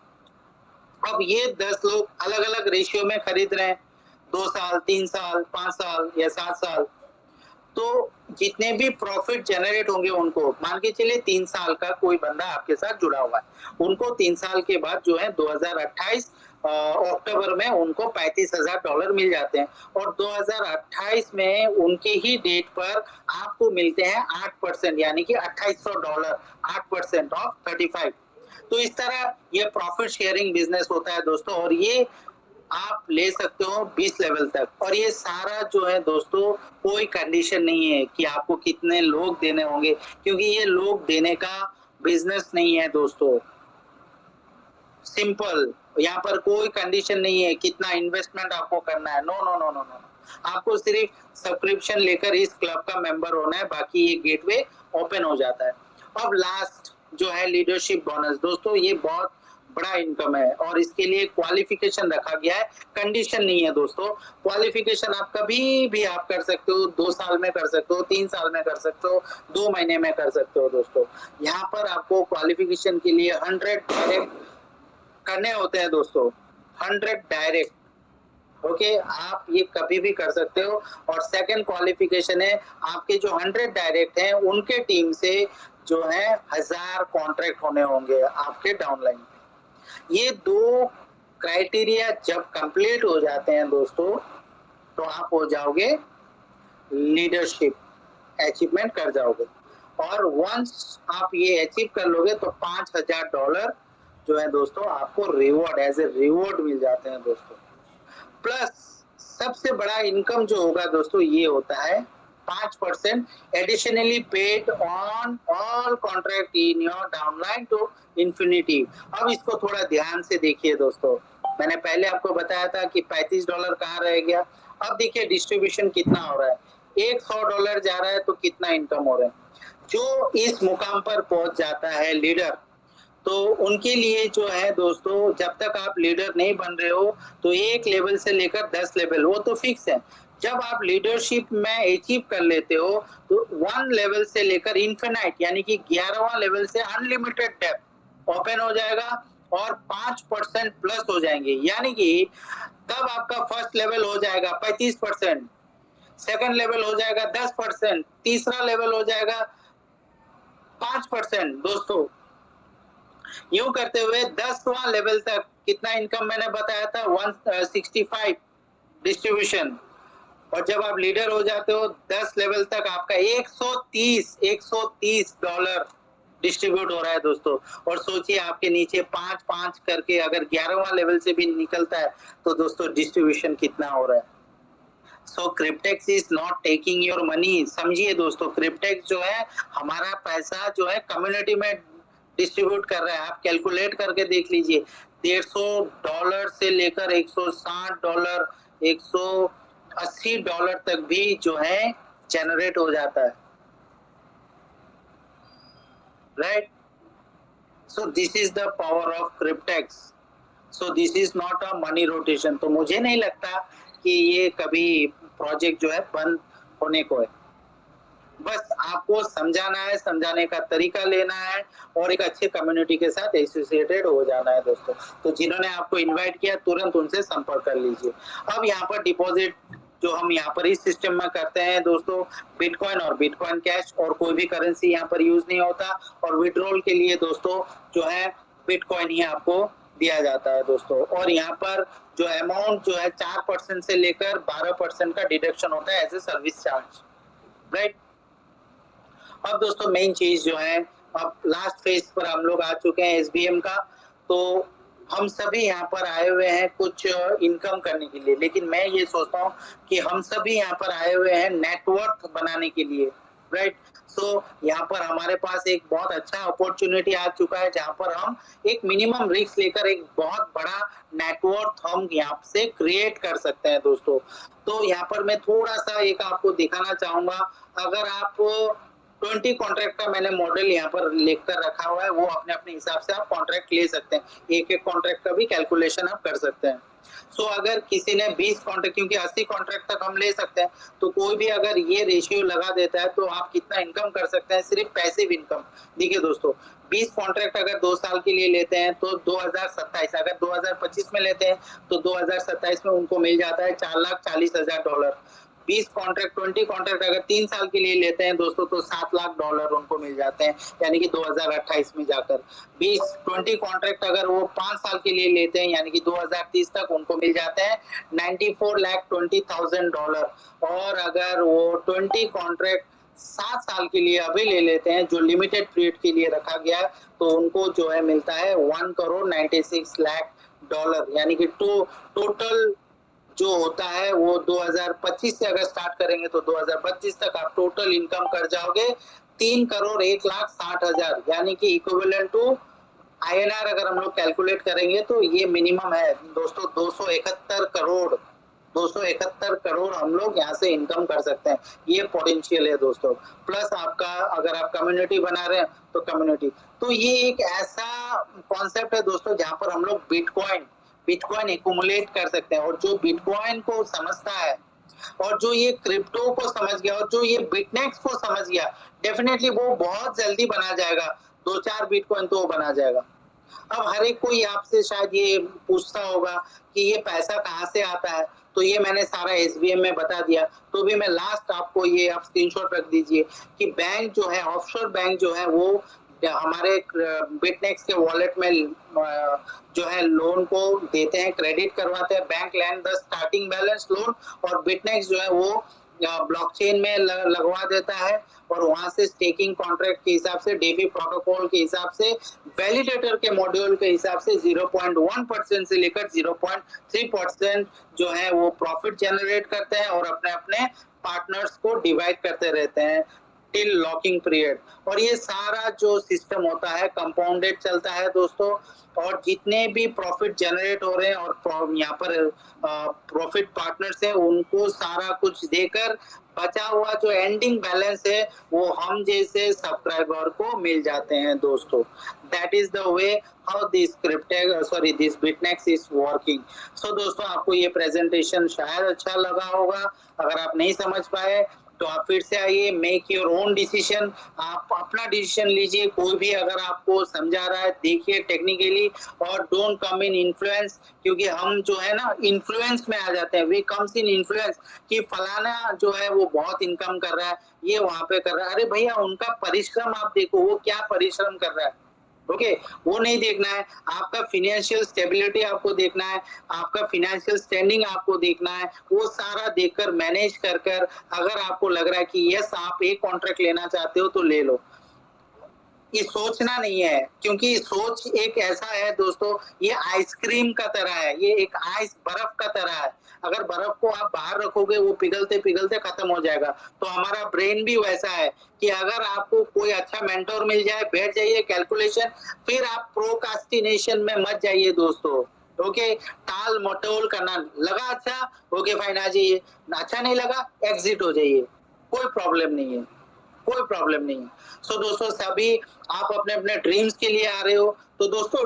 Speaker 1: अब ये 10 लोग अलग-अलग रेशियो में खरीद रहे हैं, 2 साल, 3 साल, 5 साल या 7 साल। तो जितने भी प्रॉफिट जनरेट होंगे उनको, मान के चलिए 3 साल का कोई बंदा आपके साथ जुड़ा हुआ है, उनको 3 साल के बाद जो है 2028 अक्टूबर में उनको $35,000 मिल जाते हैं, और 2028 में उनके ही डेट पर आपको मिलते हैं 8%, यानी कि $2800, 8% ऑफ 35। तो इस तरह ये प्रॉफिट शेयरिंग बिज़नेस होता है दोस्तों, और ये आप ले सकते हो 20 लेवल तक। और ये सारा जो है दोस्तों, कोई कंडीशन नहीं है कि आपको कितने लोग देने होंगे, क्योंकि ये लोग देने का बिज़नेस नहीं है दोस्तों। सिंपल, यहाँ पर कोई कंडीशन नहीं है कितना इन्वेस्टमेंट आपको करना है। No, no, no, no, no. आपको सिर्फ सब्सक्रिप्शन लेकर इस क्लब का मेंबर होना है, बाकी ये गेटवे ओपन हो जाता है। अब लास्ट जो है लीडरशिप बोनस दोस्तों, ये बहुत बड़ा इनकम है और इसके लिए क्वालिफिकेशन रखा गया है, कंडीशन नहीं है दोस्तों। क्वालिफिकेशन आप कभी भी आप कर सकते हो, 2 साल में कर सकते हो, 3 साल में कर सकते हो, 2 महीने में कर सकते हो दोस्तों। यहाँ पर आपको क्वालिफिकेशन के लिए 100 डायरेक्ट करने होते हैं दोस्तों, 100 डायरेक्ट। ओके, आप ये कभी भी कर सकते हो। और सेकंड क्वालिफिकेशन है, आपके जो 100 डायरेक्ट हैं उनके टीम से जो है 1000 कॉन्ट्रैक्ट होने होंगे आपके डाउनलाइन में। ये 2 क्राइटेरिया जब कंप्लीट हो जाते हैं दोस्तों, तो आप हो जाओगे लीडरशिप अचीवमेंट कर जाओगे। और वंस आप ये अचीव कर लोगे तो $5000 जो है दोस्तों आपको रिवॉर्ड एज ए रिवॉर्ड मिल जाते हैं दोस्तों। प्लस सबसे बड़ा इनकम जो होगा दोस्तों ये होता है 5% additionally paid on all contract in your downline to infinity. अब इसको थोड़ा ध्यान से देखिए दोस्तों, मैंने पहले आपको बताया था कि $35 कहाँ रह गया। अब देखिए डिस्ट्रीब्यूशन कितना हो रहा है, एक $100 जा रहा है तो कितना इनकम हो रहा है। जो इस मुकाम पर पहुंच जाता है लीडर, तो उनके लिए जो है दोस्तों, जब तक आप लीडर नहीं बन रहे हो तो 1 लेवल से लेकर 10 लेवल वो तो फिक्स है। जब आप लीडरशिप में अचीव कर लेते हो तो 1 लेवल से लेकर इन्फिनाइट यानी कि 11वां लेवल से अनलिमिटेड डेप्थ ओपन हो जाएगा और 5% प्लस हो जाएंगे, यानी कि तब आपका फर्स्ट लेवल हो जाएगा 35%, सेकंड लेवल हो जाएगा 10%, तीसरा लेवल हो जाएगा 5% दोस्तों। यूं करते हुए 10वां लेवल तक कितना इनकम मैंने बताया था 165 डिस्ट्रीब्यूशन, और जब आप लीडर हो जाते हो 10 लेवल तक आपका 130 डॉलर डिस्ट्रीब्यूट हो रहा है दोस्तों। और सोचिए आपके नीचे 5-5 करके अगर 11वां लेवल से भी निकलता है तो दोस्तों डिस्ट्रीब्यूशन कितना हो रहा है। So Cryptex is not taking your money. समझिए दोस्तों, क्रिप्टेक्स जो है हमारा पैसा जो है कम्युनिटी में डिस्ट्रीब्यूट कर रहा है। आप कैलकुलेट करके देख लीजिए, $150 से लेकर $160, $180 तक भी जो है जनरेट हो जाता है, right. So this is the power of Cryptex. So this is not a money rotation. तो मुझे नहीं लगता कि ये कभी प्रोजेक्ट जो है बंद होने को है। बस आपको समझाना है, समझाने का तरीका लेना है और एक अच्छे कम्युनिटी के साथ एसोसिएटेड हो जाना है दोस्तों। तो जिन्होंने आपको इनवाइट किया तुरंत उनसे संपर्क कर लीजिए। अब यहाँ पर डिपॉजिट जो हम यहाँ पर इस सिस्टम में करते हैं दोस्तों, बिटकॉइन और बिटकॉइन कैश, और कोई भी करेंसी यहाँ पर यूज नहीं होता। और विड्रॉल के लिए दोस्तों जो है बिटकॉइन ही आपको दिया जाता है दोस्तों। और यहाँ पर जो अमाउंट जो है 4% से लेकर 12% का डिडक्शन होता है as a service charge, right. अब दोस्तों मेन चीज जो है, अब लास्ट फेज पर हम लोग आ चुके हैं एसबीएम का। तो हम सभी यहाँ पर आए हुए हैं कुछ इनकम करने के लिए, लेकिन मैं ये सोचता हूँ कि हम सभी यहाँ पर आए हुए हैं नेटवर्क बनाने के लिए, राइट। सो यहाँ पर हमारे पास एक बहुत अच्छा अपॉर्चुनिटी आ चुका है जहाँ पर हम एक मिनिमम रिस्क लेकर एक बहुत बड़ा नेटवर्क हम यहाँ से क्रिएट कर सकते हैं दोस्तों। तो यहाँ पर मैं थोड़ा सा एक आपको दिखाना चाहूंगा। अगर आप 20 कॉन्ट्रैक्ट का मैंने मॉडल यहाँ पर लिखकर रखा हुआ है, वो अपने अपने हिसाब से आप कॉन्ट्रैक्ट ले सकते हैं, एक एक कॉन्ट्रैक्ट का भी कैलकुलेशन आप कर सकते हैं। सो अगर किसी ने 20 कॉन्ट्रैक्ट, क्योंकि 80 कॉन्ट्रैक्ट तक हम ले सकते हैं, तो कोई भी अगर ये रेशियो लगा देता है तो आप कितना इनकम कर सकते हैं, सिर्फ पैसिव इनकम। देखिए दोस्तों, 20 कॉन्ट्रैक्ट अगर 2 साल के लिए लेते हैं तो 2027, अगर 2025 में लेते हैं तो 2027 में उनको मिल जाता है $4,40,000। 20 कॉन्ट्रैक्ट 20 कॉन्ट्रैक्ट अगर 3 साल के लिए लेते हैं दोस्तों तो $7,00,000 उनको मिल जाते हैं, यानी कि 2028 में जाकर। 20 कॉन्ट्रैक्ट अगर वो 5 साल के लिए लेते हैं यानी कि 2030 तक उनको मिल जाते हैं $94,20,000। और अगर वो 20 कॉन्ट्रैक्ट 7 साल के लिए अभी ले लेते हैं जो लिमिटेड पीरियड के लिए रखा गया है, तो उनको जो है मिलता है $1,96,00,000, यानी कि टोटल जो होता है वो 2025 से अगर स्टार्ट करेंगे तो 2025 तक आप टोटल इनकम कर जाओगे 3,01,60,000, यानी कि इक्विवेलेंट टू आईएनआर अगर हम लोग कैलकुलेट करेंगे तो ये मिनिमम है दोस्तों 271 करोड़ हम लोग यहाँ से इनकम कर सकते हैं। ये पोटेंशियल है दोस्तों। प्लस आपका अगर आप कम्युनिटी बना रहे हैं तो कम्युनिटी, तो ये एक ऐसा कॉन्सेप्ट है दोस्तों जहाँ पर हम लोग बिटकॉइन एक्यूमुलेट कर सकते हैं। और जो बिटकॉइन को समझता है और जो ये क्रिप्टो को समझ गया और जो ये बिटनेक्स को समझ गया, डेफिनेटली वो बहुत जल्दी बना जाएगा। 2-4 बिटकॉइन तो वो बना जाएगा। अब हर एक कोई आपसे शायद ये पूछता होगा कि ये पैसा कहाँ से आता है, तो ये मैंने सारा एसबीएम में बता दिया। तो भी मैं लास्ट आपको ये आप स्क्रीनशॉट रख दीजिए कि बैंक जो है, ऑफशोर बैंक जो है वो हमारे बिटनेक्स के वॉलेट में जो है लोन को देते हैं, क्रेडिट करवाते हैं। Bank land the starting balance loan, और बिटनेक्स जो है वो ब्लॉकचेन में लगवा देता है और वहां से स्टेकिंग कॉन्ट्रैक्ट के हिसाब से, डेबी प्रोटोकॉल के हिसाब से, वैलिडेटर के मॉड्यूल के हिसाब से 0.1% से लेकर 0.3% जो है वो प्रॉफिट जनरेट करते हैं और अपने अपने पार्टनर्स को डिवाइड करते रहते हैं टिल लॉकिंग पीरियड। और ये सारा जो सिस्टम होता है कंपाउंडेड चलता है दोस्तों, और जितने भी प्रॉफिट जनरेट हो रहे हैं और यहाँ पर प्रॉफिट पार्टनर्स है उनको सारा कुछ देकर बचा हुआ जो एंडिंग बैलेंस है वो हम जैसे सब्सक्राइबर को मिल जाते हैं दोस्तों। That is the way how this this Bitnex is working. So दोस्तों, आपको ये प्रेजेंटेशन शायद अच्छा लगा होगा। अगर आप नहीं समझ पाए तो आप फिर से आइए, मेक योर ओन डिसीजन, आप अपना डिसीजन लीजिए। कोई भी अगर आपको समझा रहा है देखिए टेक्निकली, और डोंट कम इन इन्फ्लुएंस, क्योंकि हम जो है ना इन्फ्लुएंस में आ जाते हैं। वी कम्स इन इन्फ्लुएंस कि फलाना जो है वो बहुत इनकम कर रहा है, ये वहां पे कर रहा है। अरे भैया, उनका परिश्रम आप देखो, वो क्या परिश्रम कर रहा है। ओके, वो नहीं देखना है। आपका फिनेंशियल स्टेबिलिटी आपको देखना है, आपका फिनेंशियल स्टैंडिंग आपको देखना है। वो सारा देखकर मैनेज कर कर अगर आपको लग रहा है कि यस आप एक कॉन्ट्रैक्ट लेना चाहते हो तो ले लो। ये सोचना नहीं है, क्योंकि सोच एक ऐसा है दोस्तों, ये आइसक्रीम का तरह है, ये एक आइस बर्फ का तरह है। अगर बर्फ को आप बाहर रखोगे वो पिघलते पिघलते खत्म हो जाएगा। तो हमारा ब्रेन भी वैसा है कि अगर आपको कोई अच्छा मेंटोर मिल जाए, बैठ जाइए कैलकुलेशन, फिर आप प्रोकास्टिनेशन में मत जाइए दोस्तों। ओके, टाल मटोल करना लगा अच्छा, ओके फाइन आ जाइए, अच्छा नहीं लगा एग्जिट हो जाइए, कोई प्रॉब्लम नहीं है, कोई प्रॉब्लम नहीं है। सो दोस्तों, सभी आप अपने अपने ड्रीम्स के लिए आ रहे हो तो दोस्तों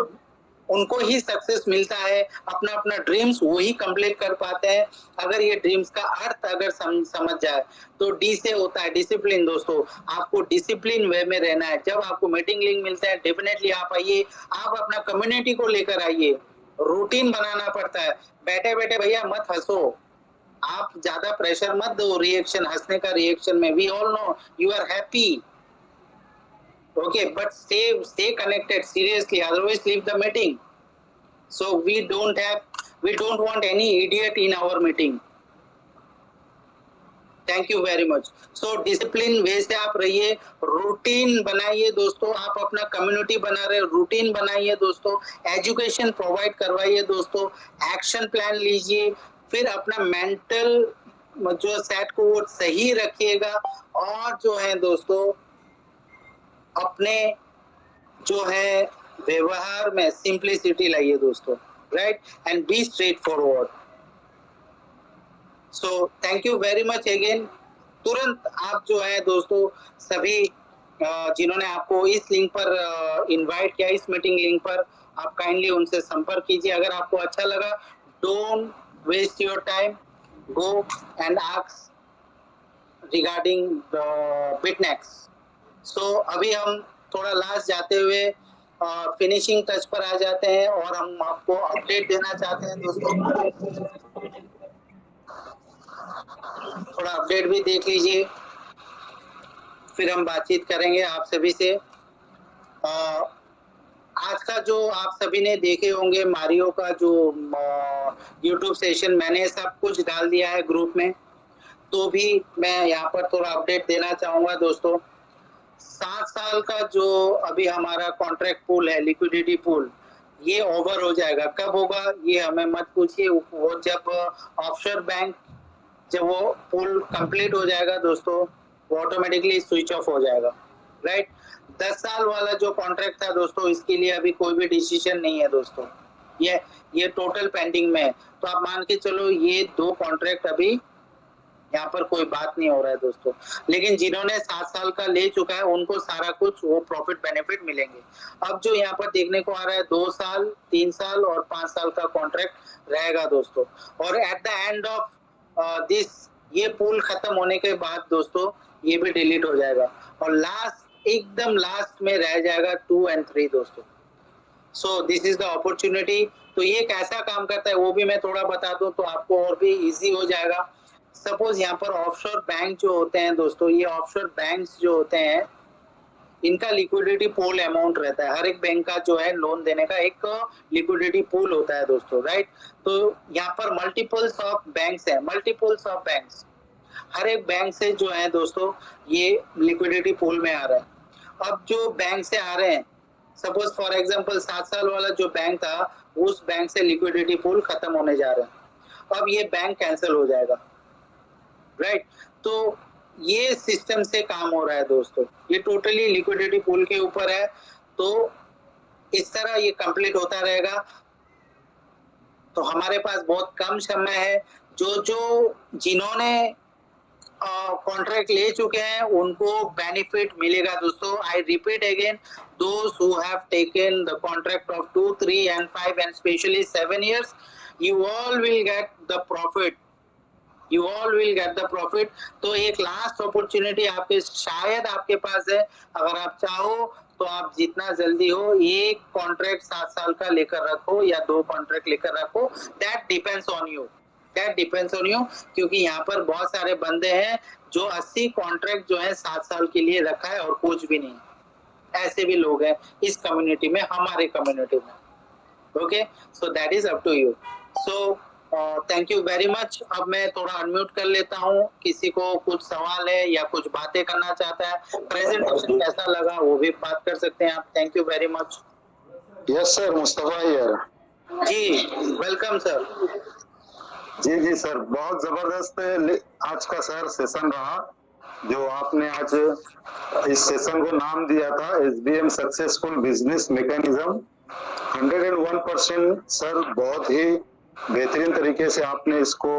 Speaker 1: उनको ही सक्सेस मिलता है, अपना अपना ड्रीम्स वही कंप्लीट कर पाते हैं अगर ये ड्रीम्स का अर्थ अगर समझ जाए। तो डी से होता है डिसिप्लिन दोस्तों, आपको डिसिप्लिन वे में रहना है। जब आपको मीटिंग लिंक मिलता है डेफिनेटली आप आइए, आप अपना कम्युनिटी को लेकर आइए। रूटीन बनाना पड़ता है, बैठे बैठे भैया मत हंसो, आप ज्यादा प्रेशर मत दो रिएक्शन, हंसने का रिएक्शन में। We all know you are happy, okay, but stay connected seriously, otherwise leave the meeting. So we don't want any idiot in our meeting. Thank you very much. So discipline way से आप रहिए, रूटीन बनाइए दोस्तों। आप अपना कम्युनिटी बना रहे, रूटीन बनाइए दोस्तों, एजुकेशन प्रोवाइड करवाइए दोस्तों, एक्शन प्लान लीजिए, फिर अपना मेंटल जो सेट को वो सही रखिएगा। और जो है दोस्तों अपने जो है व्यवहार में सिंप्लिसिटी लाइए दोस्तों, right, and B straightforward. So thank you very much again. तुरंत आप जो है दोस्तों सभी जिन्होंने आपको इस लिंक पर इनवाइट किया, इस मीटिंग लिंक पर, आप काइंडली उनसे संपर्क कीजिए। अगर आपको अच्छा लगा, don't waste your time, go and ask regarding the Bitnex. So अभी हम थोड़ा लास्ट जाते हुए फिनिशिंग टच पर आ जाते हैं और हम आपको अपडेट देना चाहते हैं दोस्तों। थोड़ा अपडेट भी देख लीजिए, फिर हम बातचीत करेंगे आप सभी से। आज का जो आप सभी ने देखे होंगे मारियो का जो यूट्यूब सेशन, मैंने सब कुछ डाल दिया है ग्रुप में, तो भी मैं यहाँ पर थोड़ा अपडेट देना चाहूंगा दोस्तों। 7 साल का जो अभी हमारा कॉन्ट्रैक्ट पूल है, लिक्विडिटी पूल, ये ओवर हो जाएगा। कब होगा ये हमें मत पूछिए, वो जब ऑफशोर बैंक, जब वो पूल कंप्लीट हो जाएगा दोस्तों, वो ऑटोमेटिकली स्विच ऑफ हो जाएगा, राइट। 10 साल वाला जो कॉन्ट्रैक्ट था दोस्तों, इसके लिए अभी कोई भी डिसीजन नहीं है दोस्तों, ये टोटल पेंडिंग में है। तो आप मान के चलो ये 2 कॉन्ट्रैक्ट अभी यहाँ पर कोई बात नहीं हो रहा है दोस्तों। लेकिन जिन्होंने 7 साल का ले चुका है उनको सारा कुछ वो प्रॉफिट बेनिफिट मिलेंगे। अब जो यहाँ पर देखने को आ रहा है 2 साल, 3 साल और 5 साल का कॉन्ट्रैक्ट रहेगा दोस्तों। और at the end of this, ये पूल खत्म होने के बाद दोस्तों ये भी डिलीट हो जाएगा और लास्ट, एकदम लास्ट में रह जाएगा 2 और 3 दोस्तों। सो दिस इज द अपॉर्चुनिटी। तो ये कैसा काम करता है वो भी मैं थोड़ा बता दूं तो आपको और भी इजी हो जाएगा। सपोज यहाँ पर ऑफशोर बैंक जो होते हैं दोस्तों, ये ऑफशोर बैंक्स जो होते हैं, इनका लिक्विडिटी पूल अमाउंट रहता है। हर एक बैंक का जो है लोन देने का एक लिक्विडिटी पूल होता है दोस्तों, राइट। तो यहाँ पर मल्टीपल्स ऑफ बैंक्स है, मल्टीपल्स ऑफ बैंक्स। हर एक बैंक से जो है दोस्तों ये लिक्विडिटी पूल में आ रहा है। अब जो बैंक से आ रहे हैं, सपोज फॉर एग्जांपल 7 साल वाला जो बैंक था, उस बैंक से लिक्विडिटी पूल खत्म होने जा रहा है। अब ये बैंक कैंसिल हो जाएगा, राइट? तो ये सिस्टम से काम हो रहा है दोस्तों, ये टोटली लिक्विडिटी पूल के ऊपर है। तो इस तरह ये कंप्लीट होता रहेगा। तो हमारे पास बहुत कम समय है। जो जिन्होंने कॉन्ट्रैक्ट ले चुके हैं उनको बेनिफिट मिलेगा दोस्तों। I repeat again, those who have taken the contract of 2, 3 and 5 and especially 7 years, you all will get the profit. You all will get the profit. तो एक लास्ट अपॉर्चुनिटी आपके शायद आपके पास है। अगर आप चाहो तो आप जितना जल्दी हो एक कॉन्ट्रैक्ट 7 साल का लेकर रखो या 2 कॉन्ट्रैक्ट लेकर रखो। That depends on you, that depends on you. क्योंकि यहाँ पर बहुत सारे बंदे हैं जो 80 कॉन्ट्रैक्ट जो है 7 साल के लिए रखा है और कुछ भी नहीं। ऐसे भी लोग हैं इस कम्युनिटी में, हमारे कम्युनिटी में। Okay, so that is up to you. So thank you very much. अब मैं थोड़ा अनम्यूट कर लेता हूँ, किसी को कुछ सवाल है या कुछ बातें करना चाहता है, प्रेजेंटेशन कैसा लगा वो भी बात कर सकते हैं आप। Thank you very much.
Speaker 2: Yes sir, Mustafa यार
Speaker 1: जी, वेलकम सर।
Speaker 2: जी सर, बहुत जबरदस्त आज का सर सेशन रहा। जो आपने आज इस सेशन को नाम दिया था SBM successful business mechanism, 101% sir बहुत ही बेहतरीन तरीके से आपने इसको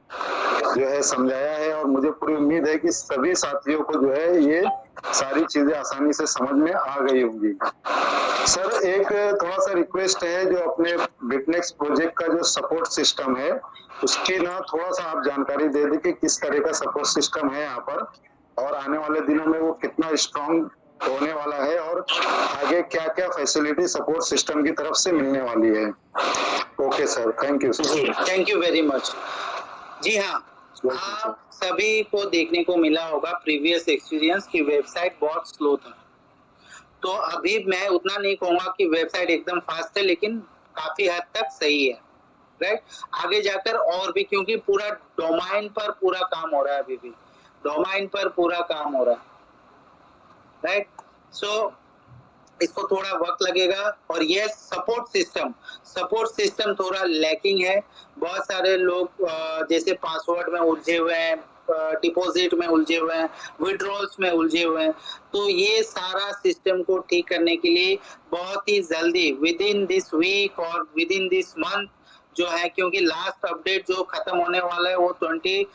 Speaker 2: जो है समझाया है। और मुझे पूरी उम्मीद है कि सभी साथियों को जो है ये सारी चीजें आसानी से समझ में आ गई होंगी। सर एक थोड़ा सा रिक्वेस्ट है, जो अपने बिटनेक्स प्रोजेक्ट का जो सपोर्ट सिस्टम है उसकी ना थोड़ा सा आप जानकारी दे दें कि किस तरह का सपोर्ट सिस्टम है यहाँ पर, और आने वाले दिनों में वो कितना स्ट्रॉन्ग होने वाला है, और आगे क्या क्या फैसिलिटी सपोर्ट सिस्टम की तरफ से मिलने वाली है। Okay sir, thank you sir.
Speaker 1: Thank you very much. जी हाँ, आप सभी को देखने को मिला होगा प्रीवियस एक्सपीरियंस की वेबसाइट बहुत स्लो था। तो अभी मैं उतना नहीं कहूंगा कि वेबसाइट एकदम फास्ट है, लेकिन काफी हद तक सही है, राइट? आगे जाकर और भी, क्योंकि पूरा डोमाइन पर पूरा काम हो रहा है, अभी भी डोमाइन पर पूरा काम हो रहा है, राइट? सो इसको थोड़ा वक्त लगेगा। और ये सपोर्ट सिस्टम थोड़ा लैकिंग है। बहुत सारे लोग जैसे पासवर्ड में उलझे हुए हैं, डिपॉजिट में उलझे हुए हैं, विड्रॉल्स में उलझे हुए हैं। तो ये सारा सिस्टम को ठीक करने के लिए बहुत ही जल्दी विद इन दिस वीक और विद इन दिस मंथ जो है, क्योंकि लास्ट अपडेट जो खत्म होने वाला है वो 23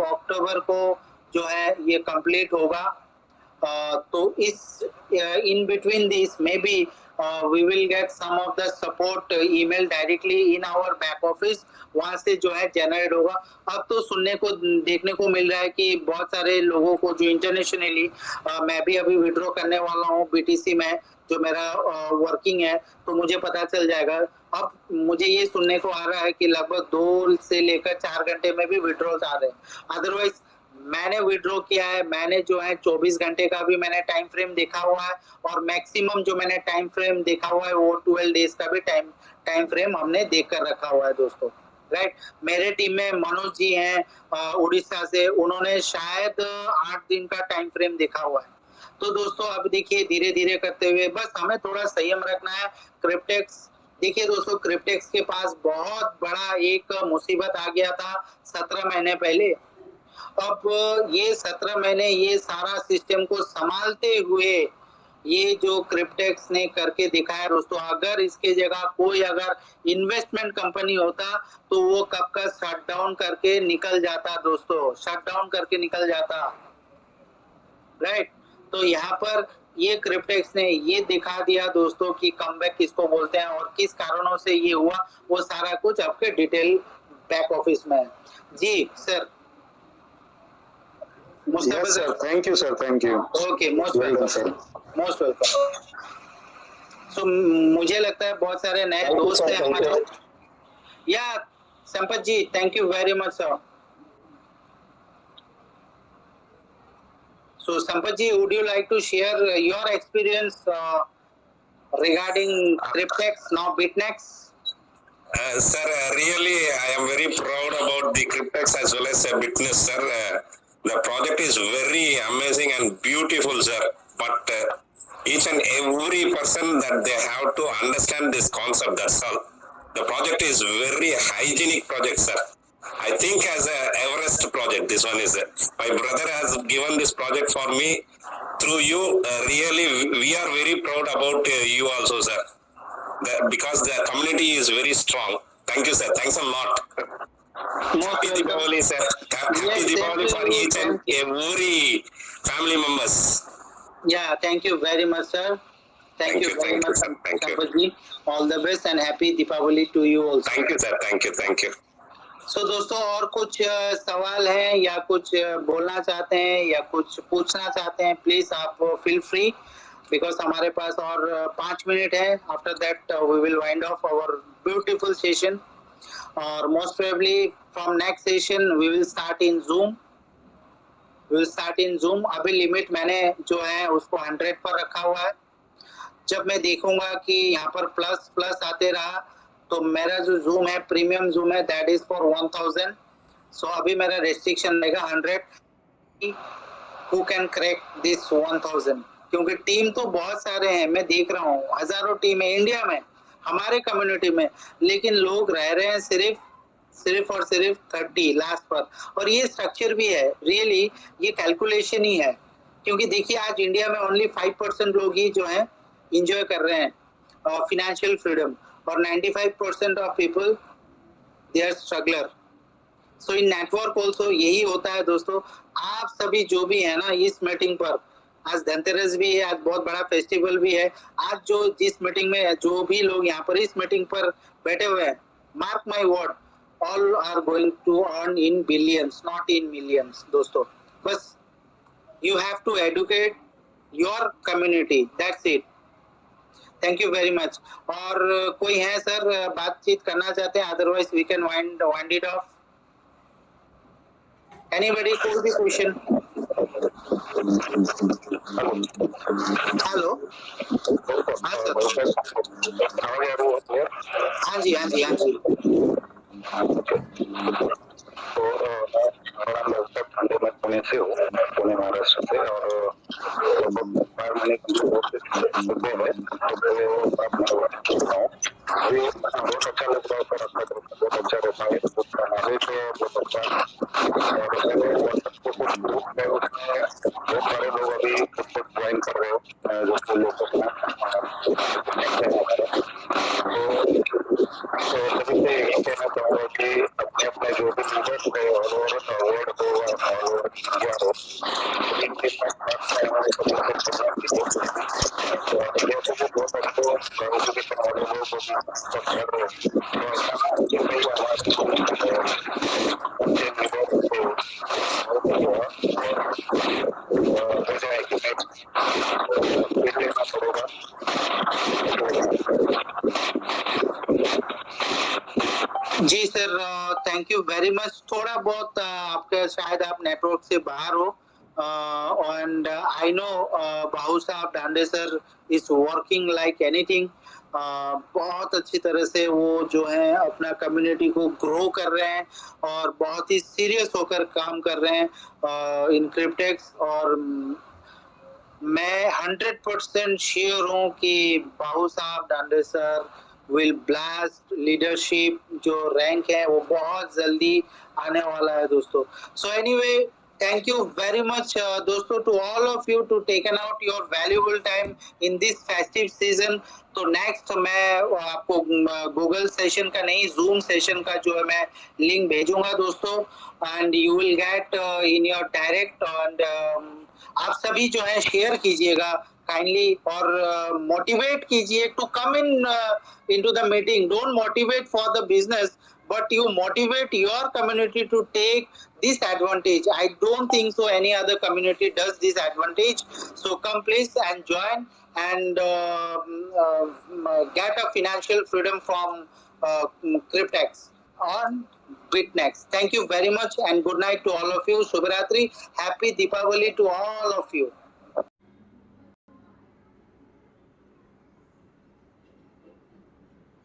Speaker 1: अक्टूबर को जो है ये कंप्लीट होगा। तो इस in between this maybe we will get some of the support email directly in our back office, वहां से जो है जनरेट होगा। अब तो सुनने को देखने को मिल रहा है कि बहुत सारे लोगों को जो इंटरनेशनली, मैं भी अभी विड्रॉ करने वाला हूँ BTC में, जो मेरा वर्किंग है, तो मुझे पता चल जाएगा। अब मुझे ये सुनने को आ रहा है कि लगभग 2 से लेकर 4 घंटे में भी विड्रॉल्स आ रहे हैं। अदरवाइज मैंने विड्रॉ किया है, मैंने जो है 24 घंटे का भी मैंने टाइम फ्रेम देखा हुआ है, और मैक्सिमम जो मैंने टाइम फ्रेम देखा हुआ है वो 12 डेज का भी टाइम फ्रेम हमने देख कर रखा हुआ है दोस्तों, राइट? मेरे टीम में मनोज जी हैं उड़ीसा से, उन्होंने शायद 8 दिन का टाइम फ्रेम देखा हुआ है। तो दोस्तों अब देखिए धीरे धीरे करते हुए बस हमें थोड़ा संयम रखना है। क्रिप्टेक्स, देखिए दोस्तों, क्रिप्टेक्स के पास बहुत बड़ा एक मुसीबत आ गया था 17 महीने पहले। अब ये 17 महीने ये सारा सिस्टम को संभालते हुए ये जो क्रिप्टेक्स ने करके दिखाया दोस्तों, अगर इसके जगह कोई अगर इन्वेस्टमेंट कंपनी होता तो वो कब का शट डाउन करके निकल जाता दोस्तों, शट डाउन करके निकल जाता, राइट? तो यहाँ पर ये क्रिप्टेक्स ने ये दिखा दिया दोस्तों कि कमबैक किसको बोलते हैं और किस कारणों से ये हुआ, वो सारा कुछ आपके डिटेल बैक ऑफिस में है। जी sir.
Speaker 2: Yes, sir. Thank you, sir. Thank you.
Speaker 1: Okay, most welcome, sir. Most welcome. So मुझे लगता है बहुत सारे नए दोस्त हैं हमारे। या संपत जी, thank you very much, sir. So Sampat ji, would you like to share your experience regarding Cryptex, now BitNex?
Speaker 3: Sir, really, I am very proud about the Cryptex as well as Bitness, sir. The project is very amazing and beautiful, sir. But each and every person that they have to understand this concept. That's all. The project is very hygienic project, sir. I think as a Everest project, this one is. My brother has given this project for me through you. Really, we are very proud about you also, sir. Because the community is very strong. Thank you, sir. Thanks a lot.
Speaker 1: Most
Speaker 3: Happy
Speaker 1: welcome.
Speaker 3: Deepavali, sir. Happy
Speaker 1: Yes,
Speaker 3: Deepavali for
Speaker 1: thank you.
Speaker 3: each and every family members.
Speaker 1: Yeah, thank you very much, sir. Thank you very much,
Speaker 3: sir. Thank you.
Speaker 1: Shampoo ji. All the best and happy Deepavali to you also.
Speaker 3: Thank you, sir. Thank you. Thank you.
Speaker 1: सो दोस्तों, और कुछ सवाल हैं या कुछ बोलना चाहते हैं या कुछ पूछना चाहते हैं, प्लीज आप फील फ्री, बिकॉज हमारे पास और 5 मिनट है. After that we will wind off our beautiful session, और most probably from next session we will start in Zoom. अभी लिमिट मैंने जो है उसको 100 पर रखा हुआ है. जब मैं देखूंगा कि यहाँ पर प्लस प्लस आते रहा, तो मेरा जो जूम है, प्रीमियम जूम है, दैट इज फॉर 1000. सो अभी मेरा रेस्ट्रिक्शन रहेगा 100. हु कैन क्रैक दिस 1000, क्योंकि टीम तो बहुत सारे हैं, मैं देख रहा हूँ हजारों टीम है इंडिया में, हमारे कम्युनिटी में, लेकिन लोग रह रहे हैं सिर्फ और सिर्फ 30 लास्ट पर. और ये स्ट्रक्चर भी है, रियली ये कैलकुलेशन ही है, क्योंकि देखिए आज इंडिया में ओनली 5% लोग ही जो है इंजॉय कर रहे हैं फिनेंशियल फ्रीडम, और 95% of people they are struggler. So in network also यही होता है दोस्तों. आप सभी जो भी है ना इस मीटिंग पर, आज धनतेरस भी है, आज बहुत बड़ा फेस्टिवल भी है, आज जो जिस मीटिंग में जो भी लोग यहाँ पर इस मीटिंग पर बैठे हुए हैं, mark my word, all are going to earn in billions, not in millions. दोस्तों बस you have to educate your community, that's it. Thank you very much. और कोई है सर बातचीत करना चाहते हैं, otherwise we can wind it off. Anybody, कोई भी क्वेश्चन? हेलो, हाँ सर. हाँ जी, हाँ जी, हाँ जी.
Speaker 2: मैं पुणे से हूँ, पुणे महाराष्ट्र से, और लगभग 4 महीने की सुबह है, बहुत अच्छा लग रहा है सर, आपका बहुत अच्छा रहता है, बहुत अच्छा. और मैंने बहुत सारे लोग अभी ज्वाइन कर रहे हो, जो लोग तो सभी से यही कहना चाहूँगा कि अपने अपने जो भी लीडर्स है वर्ड हो इंडिया हो, इनके साथ बहुत अच्छे कम्युनिकेशन वाले लोग
Speaker 1: जी sir, thank you very much. थोड़ा बहुत आपके शायद आप नेटवर्क से बाहर हो, and I know Bahu Sahab Dande sir is working like anything. बहुत अच्छी तरह से वो जो है अपना कम्युनिटी को ग्रो कर रहे हैं, और बहुत ही सीरियस होकर काम कर रहे हैं इन क्रिप्टेक्स. और मैं 100% श्योर हूँ कि बाहू Sahab Dande sir will blast leadership. जो रैंक है वो बहुत जल्दी आने वाला है दोस्तों. So anyway, thank you very much दोस्तों, to all of you to taken out your valuable time in this festive season. तो नेक्स्ट मैं आपको गूगल सेशन का नहीं, जूम सेशन का जो है मैं लिंक भेजूंगा दोस्तों, and you will get in your direct. And आप सभी जो है शेयर कीजिएगा काइंडली, और मोटिवेट कीजिए to come into the meeting. Don't motivate for the business, but you motivate your community to take this advantage. I don't think so any other community does this advantage. So come please and join and get a financial freedom from Cryptex on Bitnex. Thank you very much and good night to all of you. Shubhratri. Happy Deepavali to all of you.